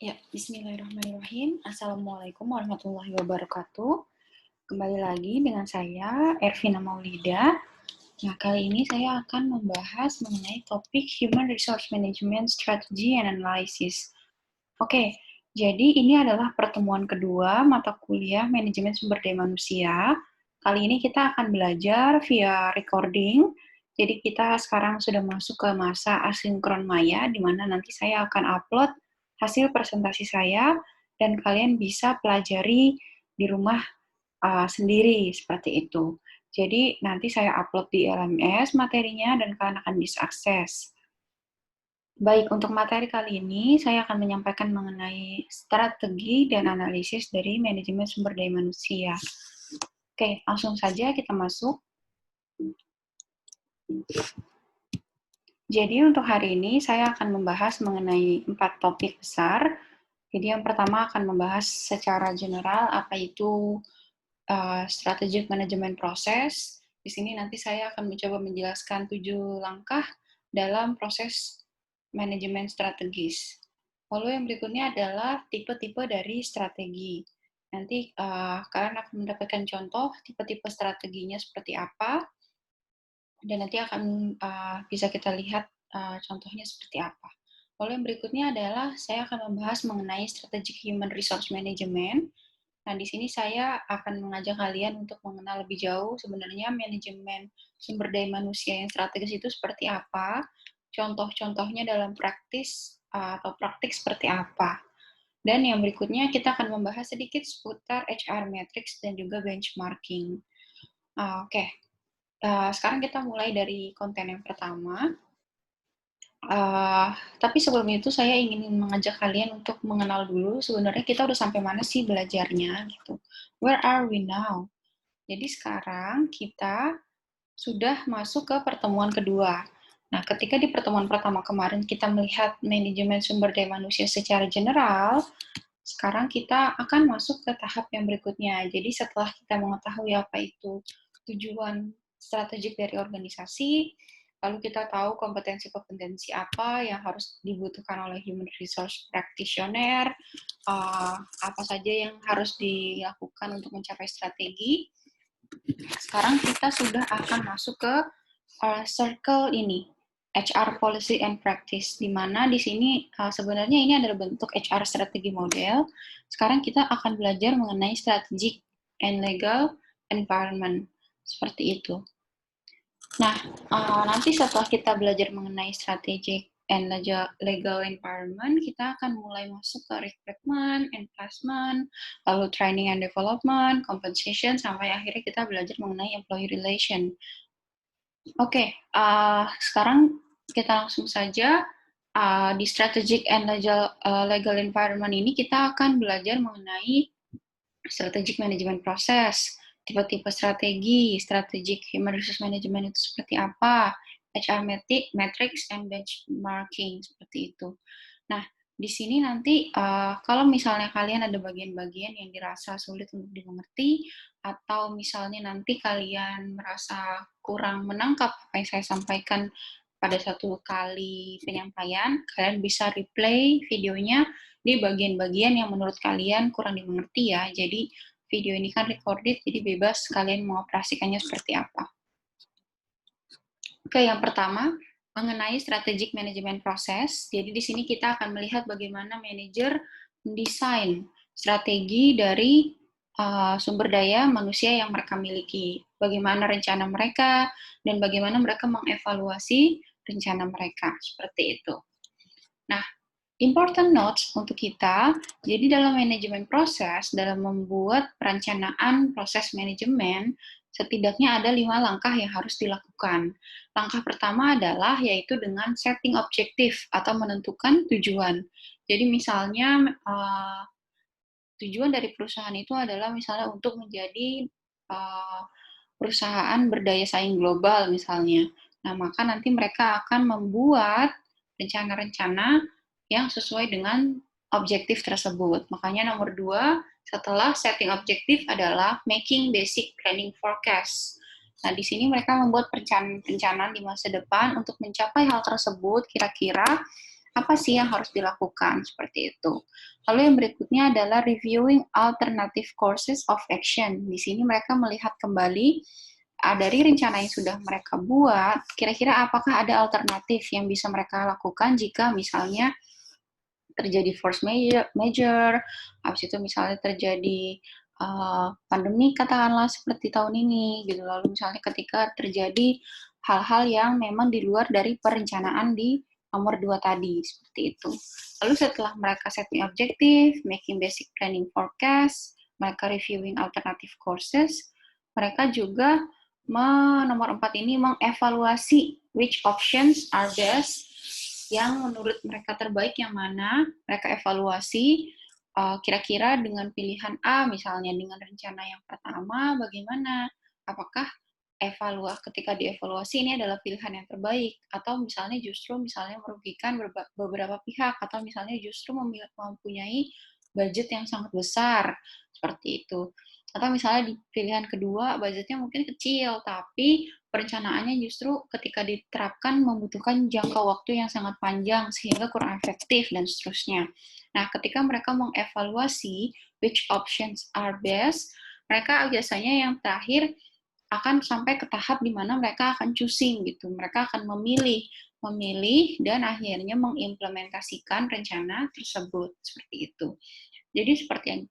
Ya, bismillahirrahmanirrahim. Assalamualaikum warahmatullahi wabarakatuh. Kembali lagi dengan saya, Ervina Maulida. Nah, kali ini saya akan membahas mengenai topik Human Resource Management Strategy and Analysis. Oke, jadi ini adalah pertemuan kedua mata kuliah Manajemen Sumber Daya Manusia. Kali ini kita akan belajar via recording. Jadi kita sekarang sudah masuk ke masa asinkron maya, di mana nanti saya akan upload hasil presentasi saya, dan kalian bisa pelajari di rumah sendiri, seperti itu. Jadi nanti saya upload di LMS materinya, dan kalian akan bisa akses. Baik, untuk materi kali ini, saya akan menyampaikan mengenai strategi dan analisis dari manajemen sumber daya manusia. Oke, langsung saja kita masuk. Jadi untuk hari ini, saya akan membahas mengenai 4 topik besar. Jadi yang pertama akan membahas secara general apa itu strategic management process. Di sini nanti saya akan mencoba menjelaskan 7 langkah dalam proses manajemen strategis. Lalu yang berikutnya adalah tipe-tipe dari strategi. Nanti kalian akan mendapatkan contoh tipe-tipe strateginya seperti apa, dan nanti akan bisa kita lihat contohnya seperti apa. Lalu yang berikutnya adalah saya akan membahas mengenai strategic human resource management. Nah, di sini saya akan mengajak kalian untuk mengenal lebih jauh sebenarnya manajemen sumber daya manusia yang strategis itu seperti apa, contoh-contohnya dalam praktis atau praktik seperti apa. Dan yang berikutnya kita akan membahas sedikit seputar HR Matrix dan juga benchmarking. Oke. Sekarang kita mulai dari konten yang pertama. Tapi sebelum itu saya ingin mengajak kalian untuk mengenal dulu sebenarnya kita udah sampai mana sih belajarnya gitu. Where are we now? Jadi sekarang kita sudah masuk ke pertemuan kedua. Nah, ketika di pertemuan pertama kemarin kita melihat manajemen sumber daya manusia secara general, sekarang kita akan masuk ke tahap yang berikutnya. Jadi setelah kita mengetahui apa itu tujuan strategik dari organisasi, lalu kita tahu kompetensi-kompetensi apa yang harus dibutuhkan oleh human resource practitioner, apa saja yang harus dilakukan untuk mencapai strategi. Sekarang kita sudah akan masuk ke circle ini, HR Policy and Practice, di mana di sini sebenarnya ini adalah bentuk HR strategi model. Sekarang kita akan belajar mengenai strategic and legal environment, seperti itu. Nah, nanti setelah kita belajar mengenai strategic and legal environment, kita akan mulai masuk ke recruitment, investment, lalu training and development, compensation, sampai akhirnya kita belajar mengenai employee relation. Oke, sekarang kita langsung saja di strategic and legal environment ini kita akan belajar mengenai strategic management process, tipe-tipe strategi, strategic human resource management itu seperti apa, HR metrics and benchmarking seperti itu. Nah, di sini nanti kalau misalnya kalian ada bagian-bagian yang dirasa sulit untuk dimengerti, atau misalnya nanti kalian merasa kurang menangkap apa yang saya sampaikan pada satu kali penyampaian, kalian bisa replay videonya di bagian-bagian yang menurut kalian kurang dimengerti ya. Jadi video ini kan recorded, jadi bebas kalian mengoperasikannya seperti apa. Oke, yang pertama mengenai strategic management process. Jadi di sini kita akan melihat bagaimana manajer mendesain strategi dari sumber daya manusia yang mereka miliki, bagaimana rencana mereka, dan bagaimana mereka mengevaluasi rencana mereka, seperti itu. Nah, important notes untuk kita, jadi dalam manajemen proses, dalam membuat perencanaan proses manajemen, setidaknya ada 5 langkah yang harus dilakukan. Langkah pertama adalah yaitu dengan setting objektif atau menentukan tujuan. Jadi misalnya tujuan dari perusahaan itu adalah misalnya untuk menjadi perusahaan berdaya saing global misalnya. Nah, maka nanti mereka akan membuat rencana-rencana yang sesuai dengan objektif tersebut. Makanya nomor 2, setelah setting objektif adalah making basic planning forecast. Nah, di sini mereka membuat perencanaan di masa depan untuk mencapai hal tersebut, kira-kira apa sih yang harus dilakukan, seperti itu. Lalu yang berikutnya adalah reviewing alternative courses of action. Di sini mereka melihat kembali dari rencana yang sudah mereka buat, kira-kira apakah ada alternatif yang bisa mereka lakukan jika misalnya terjadi force major, habis itu misalnya terjadi pandemi katakanlah seperti tahun ini gitu. Lalu misalnya ketika terjadi hal-hal yang memang di luar dari perencanaan di nomor 2 tadi, seperti itu. Lalu setelah mereka setting objektif, making basic planning forecast, mereka reviewing alternative courses, mereka juga nomor 4 ini mengevaluasi which options are best, yang menurut mereka terbaik yang mana, mereka evaluasi kira-kira dengan pilihan A misalnya, dengan rencana yang pertama bagaimana, apakah ketika dievaluasi ini adalah pilihan yang terbaik, atau misalnya justru merugikan beberapa pihak, atau misalnya justru mempunyai budget yang sangat besar, seperti itu. Atau misalnya di pilihan kedua budgetnya mungkin kecil, tapi perencanaannya justru ketika diterapkan membutuhkan jangka waktu yang sangat panjang sehingga kurang efektif dan seterusnya. Nah, ketika mereka mengevaluasi which options are best, mereka biasanya yang terakhir akan sampai ke tahap di mana mereka akan choosing gitu. Mereka akan memilih dan akhirnya mengimplementasikan rencana tersebut, seperti itu. Jadi seperti yang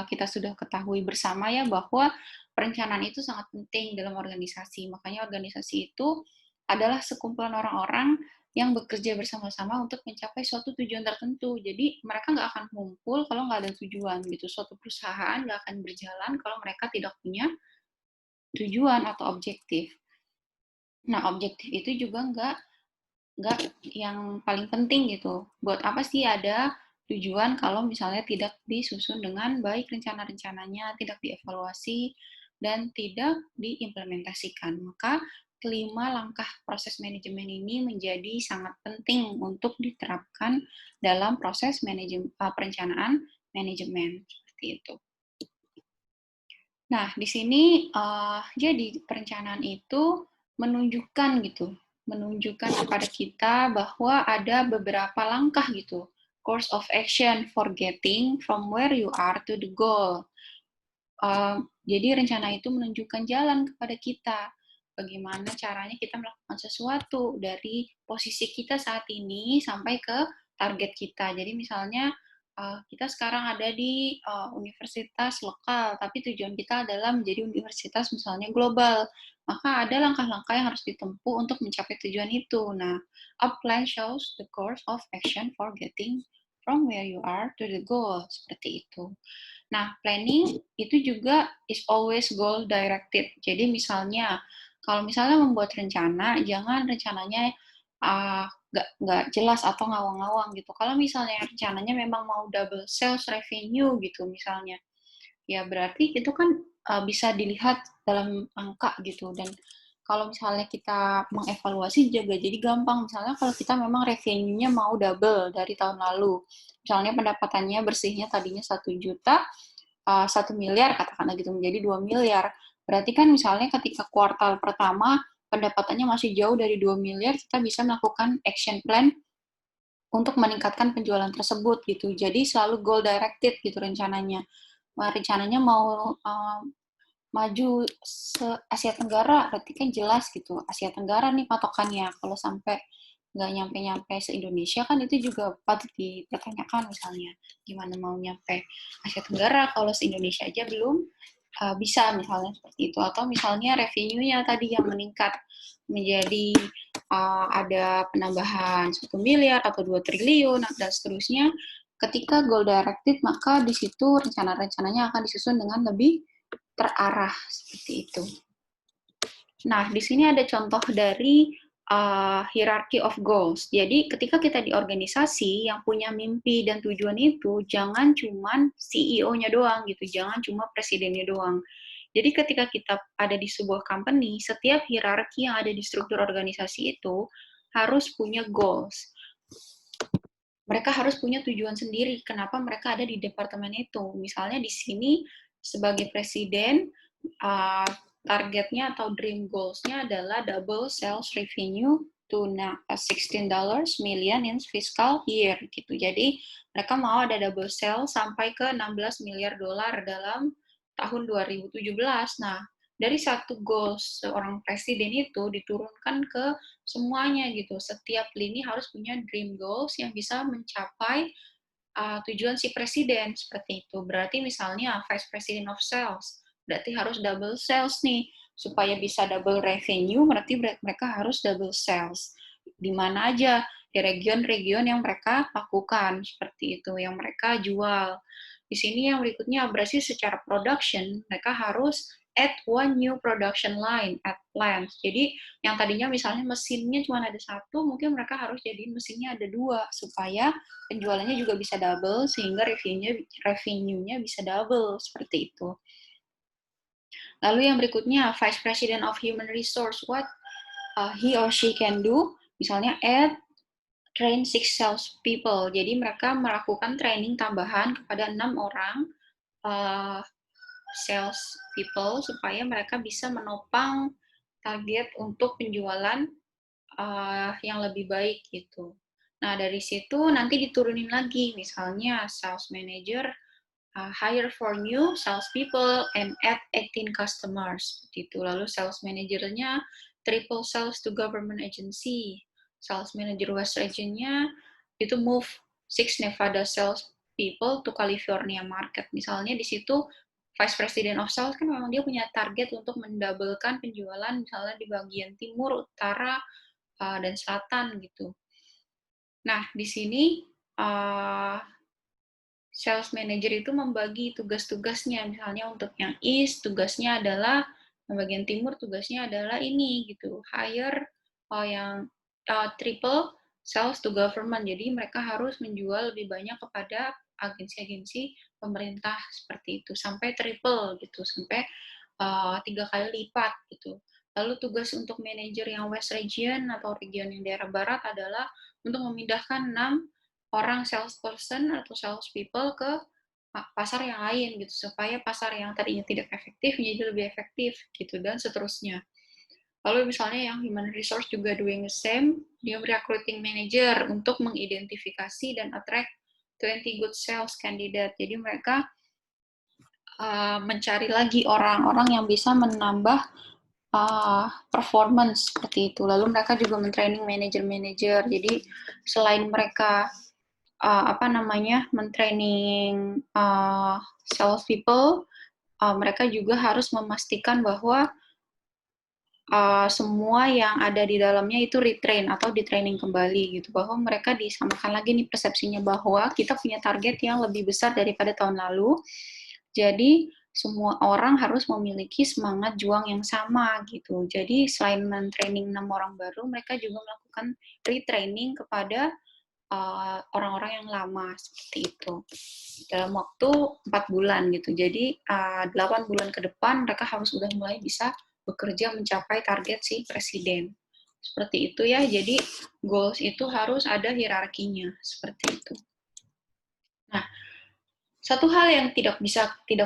kita sudah ketahui bersama ya, bahwa perencanaan itu sangat penting dalam organisasi. Makanya organisasi itu adalah sekumpulan orang-orang yang bekerja bersama-sama untuk mencapai suatu tujuan tertentu. Jadi mereka nggak akan kumpul kalau nggak ada tujuan gitu. Suatu perusahaan nggak akan berjalan kalau mereka tidak punya tujuan atau objektif. Nah, objektif itu juga nggak yang paling penting gitu. Buat apa sih ada tujuan kalau misalnya tidak disusun dengan baik rencana-rencananya, tidak dievaluasi, dan tidak diimplementasikan. Maka kelima langkah proses manajemen ini menjadi sangat penting untuk diterapkan dalam proses perencanaan manajemen, seperti itu. Nah, di sini jadi perencanaan itu menunjukkan gitu, menunjukkan kepada kita bahwa ada beberapa langkah gitu, course of action for getting from where you are to the goal. Jadi rencana itu menunjukkan jalan kepada kita, bagaimana caranya kita melakukan sesuatu dari posisi kita saat ini sampai ke target kita. Jadi misalnya kita sekarang ada di universitas lokal, tapi tujuan kita adalah menjadi universitas misalnya global. Maka ada langkah-langkah yang harus ditempuh untuk mencapai tujuan itu. Nah, a plan shows the course of action for getting from where you are to the goal, seperti itu. Nah, planning itu juga is always goal directed. Jadi misalnya, kalau misalnya membuat rencana, jangan rencananya nggak jelas atau ngawang-ngawang gitu. Kalau misalnya rencananya memang mau double sales revenue gitu misalnya, ya berarti itu kan bisa dilihat dalam angka gitu. Dan kalau misalnya kita mengevaluasi juga jadi gampang. Misalnya kalau kita memang revenue-nya mau double dari tahun lalu, misalnya pendapatannya bersihnya tadinya 1 juta, 1 miliar katakanlah gitu menjadi 2 miliar. Berarti kan misalnya ketika kuartal pertama pendapatannya masih jauh dari 2 miliar, kita bisa melakukan action plan untuk meningkatkan penjualan tersebut gitu. Jadi selalu goal directed gitu rencananya. Rencananya mau maju se Asia Tenggara, berarti kan jelas gitu. Asia Tenggara nih patokannya. Kalau sampai nggak nyampe-nyampe se-Indonesia kan itu juga patut dipertanyakan misalnya. Gimana mau nyampe Asia Tenggara kalau se-Indonesia aja belum bisa misalnya seperti itu. Atau misalnya revenue-nya tadi yang meningkat menjadi ada penambahan 1 miliar atau 2 triliun dan seterusnya. Ketika goal directed, maka di situ rencana-rencananya akan disusun dengan lebih terarah seperti itu. Nah, di sini ada contoh dari hierarchy of goals. Jadi, ketika kita di organisasi yang punya mimpi dan tujuan itu, jangan cuma CEO-nya doang gitu, jangan cuma presidennya doang. Jadi, ketika kita ada di sebuah company, setiap hierarki yang ada di struktur organisasi itu harus punya goals. Mereka harus punya tujuan sendiri kenapa mereka ada di departemen itu. Misalnya di sini sebagai presiden, targetnya atau dream goals-nya adalah double sales revenue to $16 million in fiscal year gitu. Jadi mereka mau ada double sales sampai ke 16 miliar dolar dalam tahun 2017. Nah, dari satu goals seorang presiden itu diturunkan ke semuanya gitu. Setiap lini harus punya dream goals yang bisa mencapai tujuan si presiden seperti itu. Berarti misalnya Vice President of Sales, berarti harus double sales nih. Supaya bisa double revenue, berarti mereka harus double sales. Di mana aja? Di region-region yang mereka lakukan, seperti itu, yang mereka jual. Di sini yang berikutnya berarti secara production, mereka harus add one new production line at plant. Jadi yang tadinya misalnya mesinnya cuma ada satu, mungkin mereka harus jadiin mesinnya ada dua, supaya penjualannya juga bisa double, sehingga revenue-nya bisa double, seperti itu. Lalu yang berikutnya, Vice President of Human Resource, what he or she can do, misalnya train 6 sales people. Jadi mereka melakukan training tambahan kepada 6 orang sales people supaya mereka bisa menopang target untuk penjualan yang lebih baik gitu. Nah, dari situ nanti diturunin lagi, misalnya sales manager hire for new sales people and add 18 customers. Seperti itu. Lalu sales manajernya triple sales to government agency. Sales manager West Region-nya itu move 6 Nevada sales people to California market. Misalnya di situ Vice President of Sales kan memang dia punya target untuk mendabelkan penjualan misalnya di bagian timur, utara, dan selatan gitu. Nah, di sini sales manager itu membagi tugas-tugasnya. Misalnya untuk yang East, tugasnya adalah, bagian Timur tugasnya adalah ini gitu, hire yang triple sales to government. Jadi mereka harus menjual lebih banyak kepada agensi-agensi pemerintah seperti itu, sampai triple gitu, sampai 3 kali lipat gitu. Lalu tugas untuk manajer yang West Region atau region yang daerah barat adalah untuk memindahkan 6 orang salesperson atau salespeople ke pasar yang lain gitu, supaya pasar yang tadinya tidak efektif menjadi lebih efektif gitu, dan seterusnya. Lalu misalnya yang human resource juga doing the same, dia recruiting manager untuk mengidentifikasi dan attract 20 good sales candidate. Jadi mereka mencari lagi orang-orang yang bisa menambah performance seperti itu. Lalu mereka juga mentraining manager-manager. Jadi selain mereka mentraining sales people, mereka juga harus memastikan bahwa semua yang ada di dalamnya itu retrain atau di-training kembali gitu, bahwa mereka disamakan lagi nih persepsinya bahwa kita punya target yang lebih besar daripada tahun lalu. Jadi semua orang harus memiliki semangat juang yang sama gitu. Jadi selain men-training 6 orang baru, mereka juga melakukan retraining kepada orang-orang yang lama seperti itu dalam waktu 4 bulan gitu. Jadi 8 bulan ke depan mereka harus sudah mulai bisa bekerja mencapai target si presiden. Seperti itu ya. Jadi goals itu harus ada hierarkinya seperti itu. Nah, satu hal yang tidak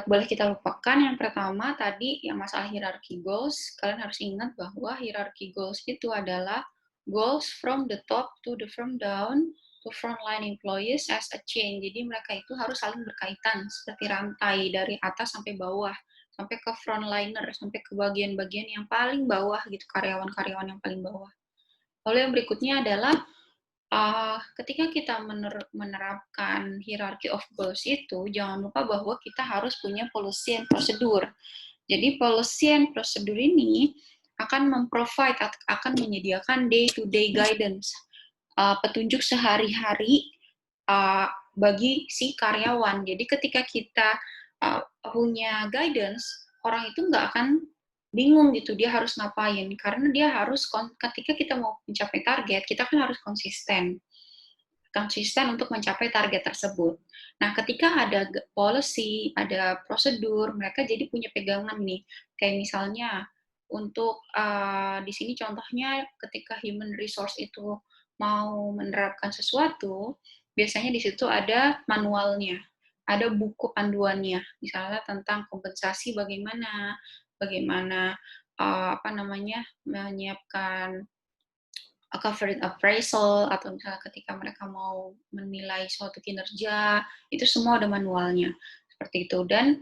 boleh kita lupakan, yang pertama tadi yang masalah hierarchy goals, kalian harus ingat bahwa hierarchy goals itu adalah goals from the top to the from down to frontline employees as a chain. Jadi mereka itu harus saling berkaitan seperti rantai dari atas sampai bawah, sampai ke frontliner, sampai ke bagian-bagian yang paling bawah gitu, karyawan-karyawan yang paling bawah. Lalu yang berikutnya adalah ketika kita menerapkan hierarchy of goals itu, jangan lupa bahwa kita harus punya policy and prosedur. Jadi policy and prosedur ini akan akan menyediakan day-to-day guidance, petunjuk sehari-hari bagi si karyawan. Jadi ketika kita punya guidance, orang itu nggak akan bingung gitu dia harus ngapain, karena dia harus ketika kita mau mencapai target, kita kan harus konsisten untuk mencapai target tersebut. Nah, ketika ada policy, ada prosedur, mereka jadi punya pegangan nih. Kayak misalnya untuk di sini contohnya ketika human resource itu mau menerapkan sesuatu, biasanya di situ ada manualnya, ada buku panduannya, misalnya tentang kompensasi bagaimana menyiapkan coverage appraisal, atau misalnya ketika mereka mau menilai suatu kinerja, itu semua ada manualnya seperti itu. Dan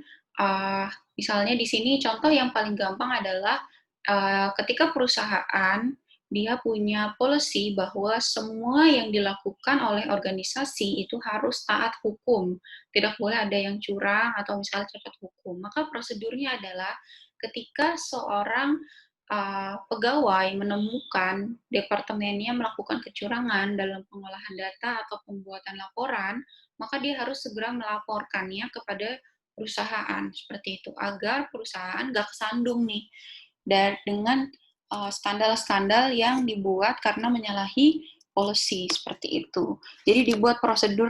misalnya di sini contoh yang paling gampang adalah ketika perusahaan dia punya policy bahwa semua yang dilakukan oleh organisasi itu harus taat hukum, tidak boleh ada yang curang atau misalnya cacat hukum. Maka prosedurnya adalah ketika seorang pegawai menemukan departemennya melakukan kecurangan dalam pengolahan data atau pembuatan laporan, maka dia harus segera melaporkannya kepada perusahaan seperti itu agar perusahaan nggak kesandung nih dengan skandal-skandal yang dibuat karena menyalahi policy seperti itu. Jadi dibuat prosedur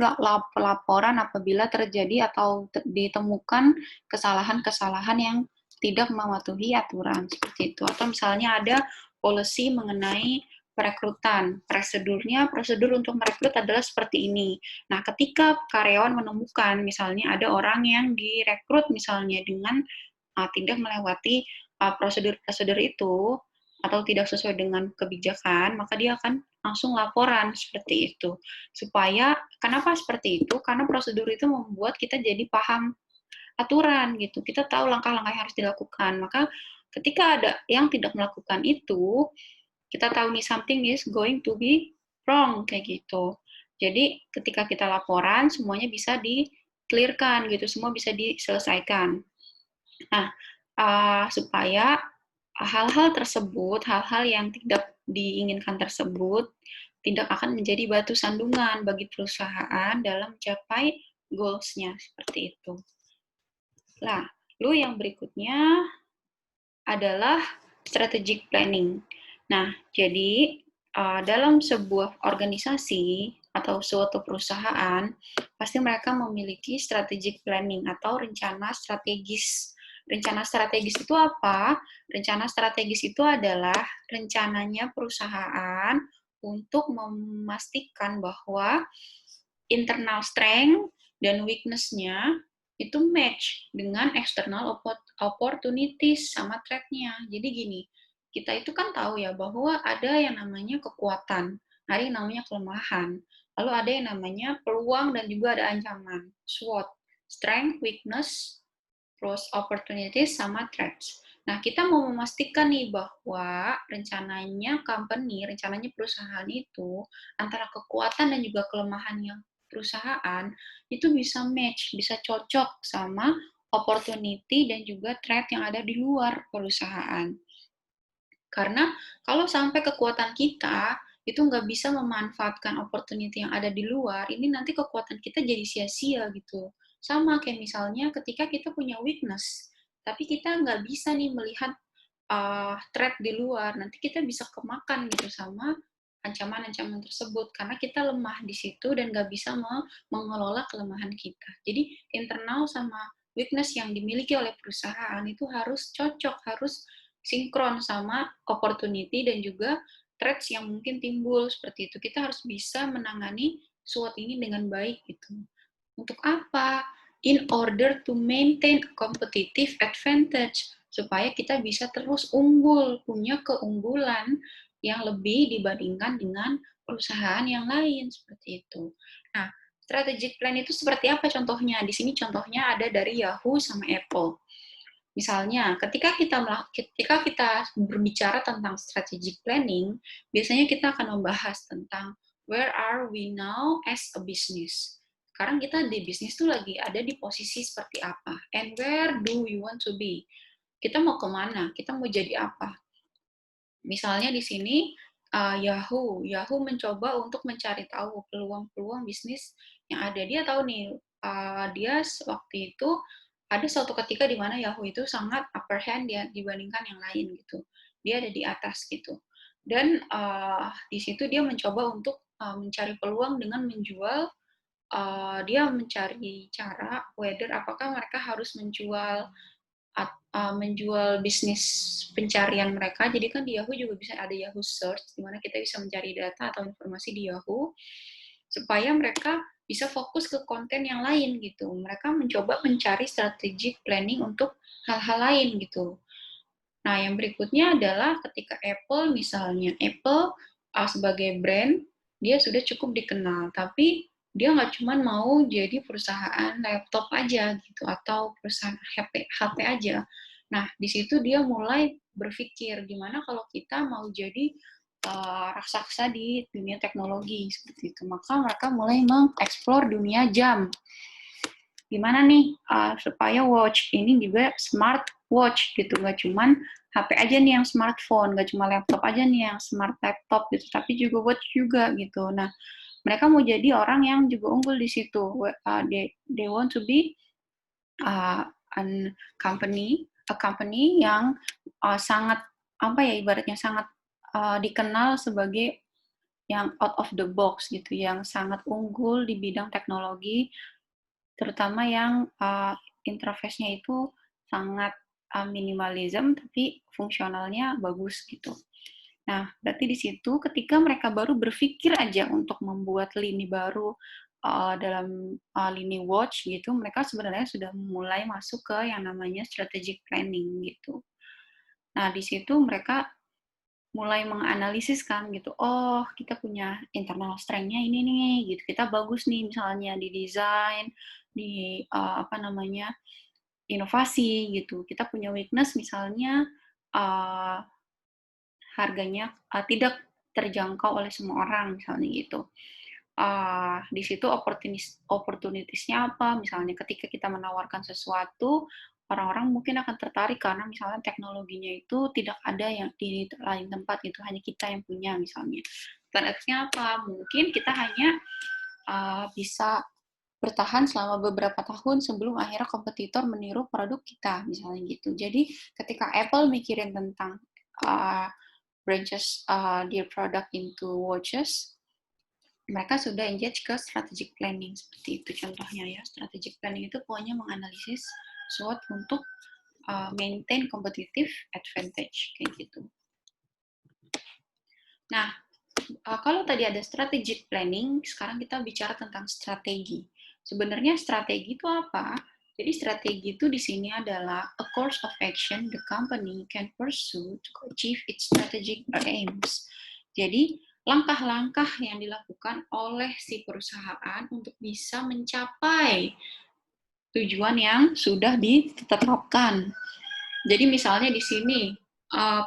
laporan apabila terjadi atau ditemukan kesalahan-kesalahan yang tidak mematuhi aturan seperti itu. Atau misalnya ada policy mengenai perekrutan. Prosedur untuk merekrut adalah seperti ini. Nah, ketika karyawan menemukan misalnya ada orang yang direkrut misalnya dengan tidak melewati prosedur-prosedur itu atau tidak sesuai dengan kebijakan, maka dia akan langsung laporan seperti itu. Kenapa seperti itu? Karena prosedur itu membuat kita jadi paham aturan gitu. Kita tahu langkah-langkah yang harus dilakukan. Maka ketika ada yang tidak melakukan itu, kita tahu nih something is going to be wrong kayak gitu. Jadi ketika kita laporan semuanya bisa di-clearkan gitu, semua bisa diselesaikan. Nah, supaya hal-hal tersebut, hal-hal yang tidak diinginkan tersebut, tidak akan menjadi batu sandungan bagi perusahaan dalam mencapai goals-nya, seperti itu. Nah, lalu yang berikutnya adalah strategic planning. Nah, jadi dalam sebuah organisasi atau suatu perusahaan, pasti mereka memiliki strategic planning atau rencana strategis. Rencana strategis itu apa? Rencana strategis itu adalah rencananya perusahaan untuk memastikan bahwa internal strength dan weakness-nya itu match dengan external opportunities sama threat-nya. Jadi gini, kita itu kan tahu ya bahwa ada yang namanya kekuatan, ada yang namanya kelemahan, lalu ada yang namanya peluang dan juga ada ancaman, SWOT, strength, weakness, terus opportunities sama threats. Nah, kita mau memastikan nih bahwa rencananya perusahaan itu antara kekuatan dan juga kelemahannya perusahaan itu bisa match, bisa cocok sama opportunity dan juga threat yang ada di luar perusahaan. Karena kalau sampai kekuatan kita itu nggak bisa memanfaatkan opportunity yang ada di luar, ini nanti kekuatan kita jadi sia-sia gitu. Sama kayak misalnya ketika kita punya weakness, tapi kita nggak bisa nih melihat threat di luar, nanti kita bisa kemakan gitu sama ancaman-ancaman tersebut karena kita lemah di situ dan nggak bisa mengelola kelemahan kita. Jadi internal sama weakness yang dimiliki oleh perusahaan itu harus cocok, harus sinkron sama opportunity dan juga threats yang mungkin timbul seperti itu. Kita harus bisa menangani SWOT ini dengan baik gitu. Untuk apa? In order to maintain a competitive advantage supaya kita bisa terus unggul, punya keunggulan yang lebih dibandingkan dengan perusahaan yang lain seperti itu. Nah, strategic plan itu seperti apa contohnya? Di sini contohnya ada dari Yahoo sama Apple. Misalnya, ketika kita berbicara tentang strategic planning, biasanya kita akan membahas tentang where are we now as a business. Sekarang kita di bisnis tuh lagi ada di posisi seperti apa, and where do we want to be. Kita mau kemana, kita mau jadi apa. Misalnya di sini Yahoo mencoba untuk mencari tahu peluang-peluang bisnis yang ada. Dia tahu nih, dia waktu itu ada suatu ketika di mana Yahoo itu sangat upper hand dia dibandingkan yang lain gitu. Dia ada di atas gitu. Dan di situ dia mencoba untuk mencari peluang dengan menjual. Dia mencari cara apakah mereka harus menjual bisnis pencarian mereka. Jadi kan di Yahoo juga bisa ada Yahoo Search, di mana kita bisa mencari data atau informasi di Yahoo, supaya mereka bisa fokus ke konten yang lain gitu. Mereka mencoba mencari strategic planning untuk hal-hal lain gitu. Nah, yang berikutnya adalah ketika Apple misalnya, Apple sebagai brand, dia sudah cukup dikenal. Tapi dia nggak cuma mau jadi perusahaan laptop aja gitu atau perusahaan HP aja. Nah, di situ dia mulai berpikir gimana kalau kita mau jadi raksasa di dunia teknologi seperti itu. Maka mereka mulai mengeksplor dunia jam. Gimana nih supaya watch ini juga smart watch gitu, nggak cuman HP aja nih yang smartphone, nggak cuma laptop aja nih yang smart laptop gitu, tapi juga watch juga gitu. Nah, mereka mau jadi orang yang juga unggul di situ. They want to be uh, an a company yang sangat apa ya ibaratnya sangat dikenal sebagai yang out of the box gitu, yang sangat unggul di bidang teknologi, terutama yang interface-nya itu sangat minimalism tapi fungsionalnya bagus gitu. Nah, berarti di situ ketika mereka baru berpikir aja untuk membuat lini baru dalam lini watch gitu, mereka sebenarnya sudah mulai masuk ke yang namanya strategic planning gitu. Nah, di situ mereka mulai menganalisis kan gitu, oh kita punya internal strength-nya ini nih, gitu. Kita bagus nih misalnya di desain, di apa namanya inovasi gitu. Kita punya weakness misalnya uh, harganya tidak terjangkau oleh semua orang misalnya gitu. Di situ opportunitiesnya apa? Misalnya ketika kita menawarkan sesuatu, orang-orang mungkin akan tertarik karena misalnya teknologinya itu tidak ada yang di lain tempat itu hanya kita yang punya misalnya. Terusnya apa? Mungkin kita hanya bisa bertahan selama beberapa tahun sebelum akhirnya kompetitor meniru produk kita misalnya gitu. Jadi ketika Apple mikirin tentang uh, branches their product into watches, mereka sudah engage ke strategic planning seperti itu contohnya ya. Strategic planning itu pokoknya menganalisis SWOT untuk maintain competitive advantage kayak gitu. Nah, kalau tadi ada strategic planning, sekarang kita bicara tentang strategi. Sebenarnya strategi itu apa? Jadi strategi itu di sini adalah a course of action the company can pursue to achieve its strategic aims. Jadi langkah-langkah yang dilakukan oleh si perusahaan untuk bisa mencapai tujuan yang sudah ditetapkan. Jadi misalnya di sini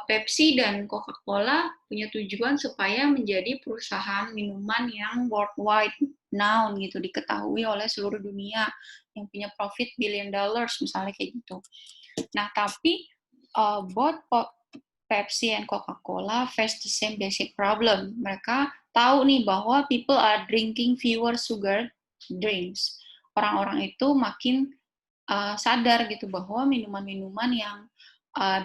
Pepsi dan Coca-Cola punya tujuan supaya menjadi perusahaan minuman yang worldwide known gitu, diketahui oleh seluruh dunia, yang punya profit billion dollars misalnya kayak gitu. Nah, tapi both Pepsi and Coca-Cola face the same basic problem. Mereka tahu nih bahwa people are drinking fewer sugar drinks. Orang-orang itu makin sadar gitu bahwa minuman-minuman yang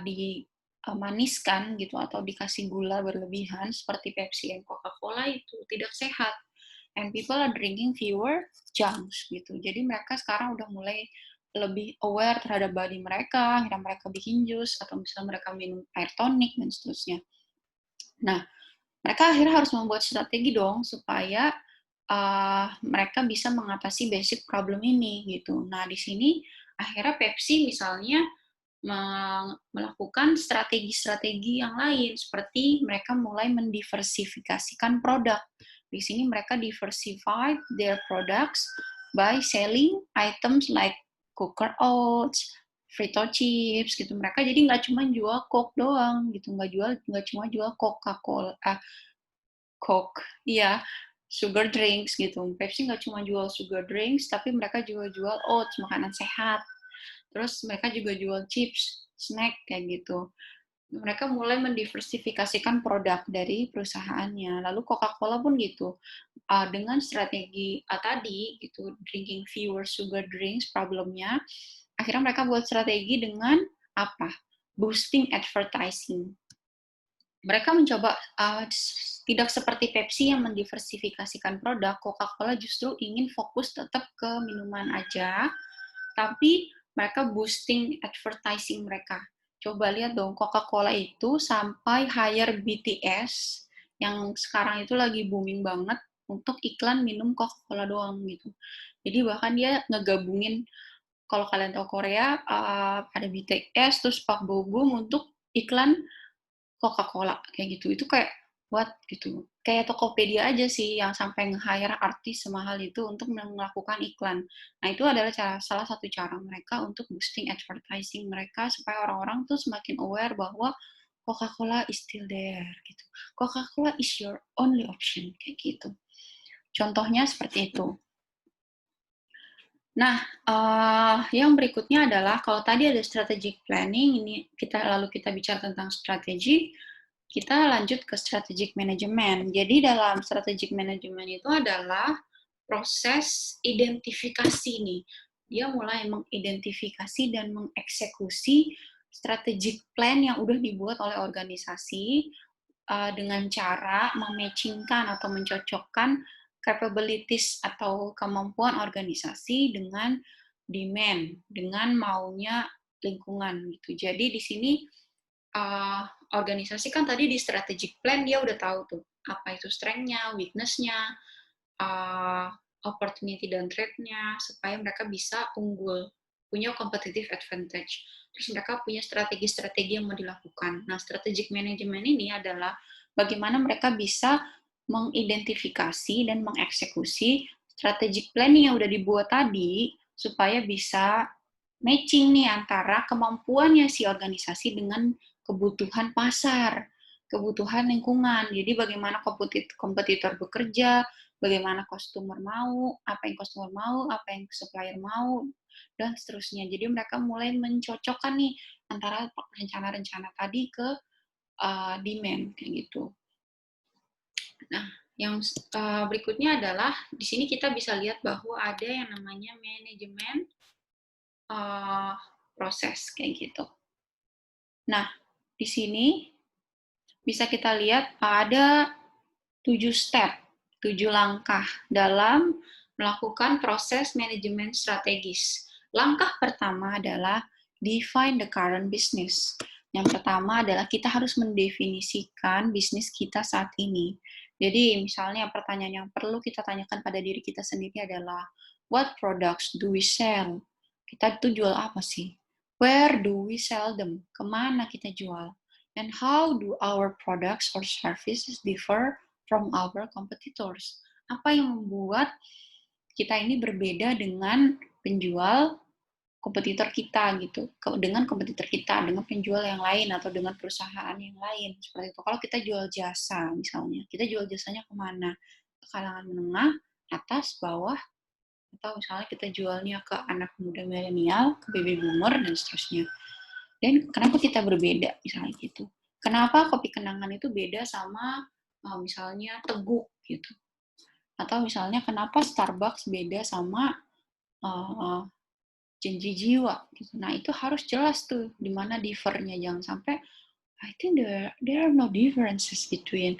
dimaniskan gitu atau dikasih gula berlebihan seperti Pepsi dan Coca-Cola itu tidak sehat. And people are drinking fewer junks gitu. Jadi mereka sekarang udah mulai lebih aware terhadap body mereka, akhirnya mereka bikin jus atau misalnya mereka minum air tonik dan seterusnya. Nah, mereka akhirnya harus membuat strategi dong supaya mereka bisa mengatasi basic problem ini gitu. Nah, di sini akhirnya Pepsi misalnya melakukan strategi-strategi yang lain seperti mereka mulai mendiversifikasikan produk. Di sini mereka diversify their products by selling items like cooker oats, frito chips gitu. Mereka jadi nggak cuma jual Coke doang gitu, nggak cuma jual Coca-Cola, Coke, iya, sugar drinks gitu. Pepsi nggak cuma jual sugar drinks, tapi mereka juga jual oats, makanan sehat. Terus mereka juga jual chips, snack kayak gitu. Mereka mulai mendiversifikasikan produk dari perusahaannya. Lalu Coca-Cola pun gitu. Dengan strategi tadi gitu, drinking fewer sugar drinks problemnya, akhirnya mereka buat strategi dengan apa? Boosting advertising. Mereka mencoba tidak seperti Pepsi yang mendiversifikasikan produk, Coca-Cola justru ingin fokus tetap ke minuman aja, tapi mereka boosting advertising mereka. Coba lihat dong, Coca-Cola itu sampai hire BTS yang sekarang itu lagi booming banget untuk iklan minum Coca-Cola doang gitu. Jadi bahkan dia ngegabungin, kalau kalian tahu Korea, ada BTS, terus Park Bo Gum untuk iklan Coca-Cola kayak gitu. Itu kayak What gitu. Kayak Tokopedia aja sih yang sampai nge-hire artis semahal itu untuk melakukan iklan. Nah, itu adalah salah satu cara mereka untuk boosting advertising mereka supaya orang-orang tuh semakin aware bahwa Coca-Cola is still there gitu. Coca-Cola is your only option kayak gitu. Contohnya seperti itu. Nah, yang berikutnya adalah kalau tadi ada strategic planning, ini kita bicara tentang strategi, kita lanjut ke strategic management. Jadi dalam strategic management itu adalah proses identifikasi nih. Dia mulai mengidentifikasi dan mengeksekusi strategic plan yang udah dibuat oleh organisasi dengan cara mematchingkan atau mencocokkan capabilities atau kemampuan organisasi dengan demand, dengan maunya lingkungan gitu. Jadi di sini organisasi kan tadi di strategic plan dia udah tahu tuh apa itu strength-nya, weakness-nya, opportunity dan threat-nya supaya mereka bisa unggul, punya competitive advantage. Terus mereka punya strategi-strategi yang mau dilakukan. Nah, strategic management ini adalah bagaimana mereka bisa mengidentifikasi dan mengeksekusi strategic planning yang udah dibuat tadi supaya bisa matching nih antara kemampuannya si organisasi dengan kebutuhan pasar, kebutuhan lingkungan. Jadi bagaimana kompetitor bekerja, bagaimana customer mau, apa yang supplier mau, dan seterusnya. Jadi mereka mulai mencocokkan nih antara rencana-rencana tadi ke demand kayak gitu. Nah, yang berikutnya adalah di sini kita bisa lihat bahwa ada yang namanya manajemen proses kayak gitu. Nah, di sini bisa kita lihat ada 7 step, 7 langkah dalam melakukan proses manajemen strategis. Langkah pertama adalah define the current business. Yang pertama adalah kita harus mendefinisikan bisnis kita saat ini. Jadi misalnya pertanyaan yang perlu kita tanyakan pada diri kita sendiri adalah what products do we sell? Kita itu jual apa sih? Where do we sell them? Kemana kita jual? And how do our products or services differ from our competitors? Apa yang membuat kita ini berbeda dengan penjual kompetitor kita gitu, dengan kompetitor kita, dengan penjual yang lain atau dengan perusahaan yang lain seperti itu. Kalau kita jual jasa misalnya, kita jual jasanya kemana? Ke kalangan menengah, atas, bawah, atau misalnya kita jualnya ke anak muda milenial, ke baby boomer dan seterusnya. Dan kenapa kita berbeda misalnya gitu? Kenapa kopi kenangan itu beda sama misalnya teguk gitu? Atau misalnya kenapa Starbucks beda sama uh, janji jiwa gitu. Nah, itu harus jelas tuh di mana differnya. Jangan sampai I think there are no differences between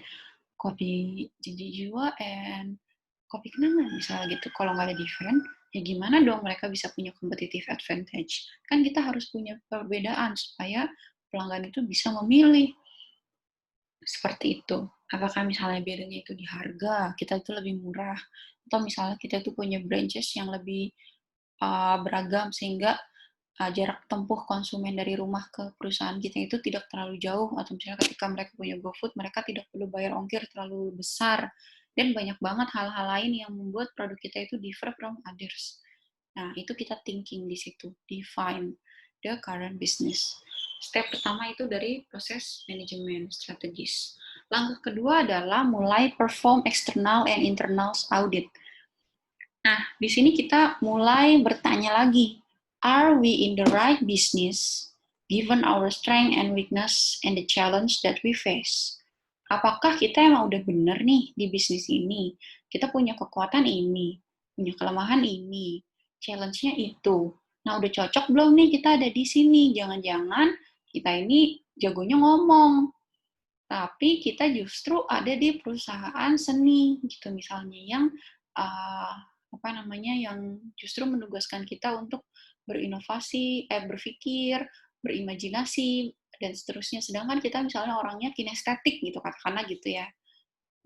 kopi janji jiwa and kopi kenangan misalnya gitu. Kalau nggak ada different, ya gimana dong mereka bisa punya competitive advantage? Kan kita harus punya perbedaan supaya pelanggan itu bisa memilih seperti itu. Apakah misalnya bedanya itu di harga, kita itu lebih murah, atau misalnya kita itu punya branches yang lebih beragam sehingga jarak tempuh konsumen dari rumah ke perusahaan kita itu tidak terlalu jauh, atau misalnya ketika mereka punya GoFood mereka tidak perlu bayar ongkir terlalu besar, dan banyak banget hal-hal lain yang membuat produk kita itu differ from others. Nah, itu kita thinking di situ, define the current business. Step pertama itu dari proses manajemen strategis. Langkah kedua adalah mulai perform external and internal audit. Nah, di sini kita mulai bertanya lagi, are we in the right business given our strength and weakness and the challenge that we face? Apakah kita emang udah bener nih di bisnis ini? Kita punya kekuatan ini, punya kelemahan ini, challenge-nya itu. Nah, udah cocok belum nih kita ada di sini? Jangan-jangan kita ini jagonya ngomong, tapi kita justru ada di perusahaan seni gitu misalnya yang uh, apa namanya yang justru menugaskan kita untuk berinovasi, berpikir, berimajinasi dan seterusnya. Sedangkan kita misalnya orangnya kinestetik gitu katakanlah gitu ya.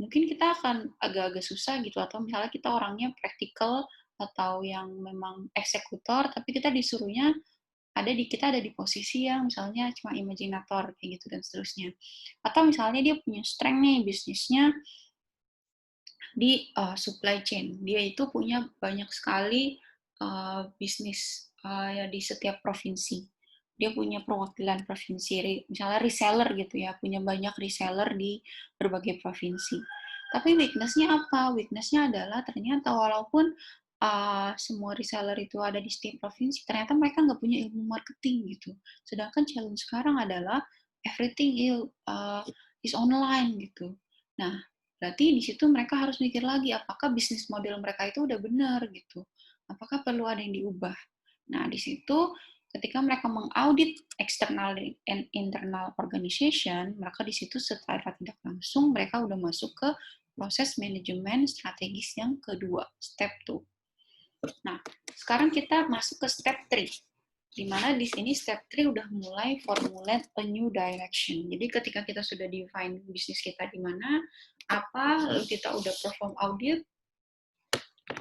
Mungkin kita akan agak-agak susah gitu, atau misalnya kita orangnya praktikal atau yang memang eksekutor tapi kita disuruhnya kita ada di posisi yang misalnya cuma imajinator kayak gitu dan seterusnya. Atau misalnya dia punya strength nih bisnisnya di supply chain. Dia itu punya banyak sekali bisnis ya di setiap provinsi. Dia punya perwakilan provinsi, misalnya reseller gitu ya, punya banyak reseller di berbagai provinsi. Tapi weakness-nya apa? Weakness-nya adalah ternyata walaupun semua reseller itu ada di setiap provinsi, ternyata mereka nggak punya ilmu marketing gitu. Sedangkan challenge sekarang adalah everything is online gitu. Nah, berarti di situ mereka harus mikir lagi apakah bisnis model mereka itu udah benar gitu. Apakah perlu ada yang diubah. Nah, di situ ketika mereka mengaudit external and internal organization, mereka di situ secara tidak langsung mereka udah masuk ke proses manajemen strategis yang kedua, step 2. Nah, sekarang kita masuk ke step 3. Di mana di sini step 3 udah mulai formulate a new direction. Jadi ketika kita sudah define bisnis kita di mana, apa, lalu kita udah perform audit,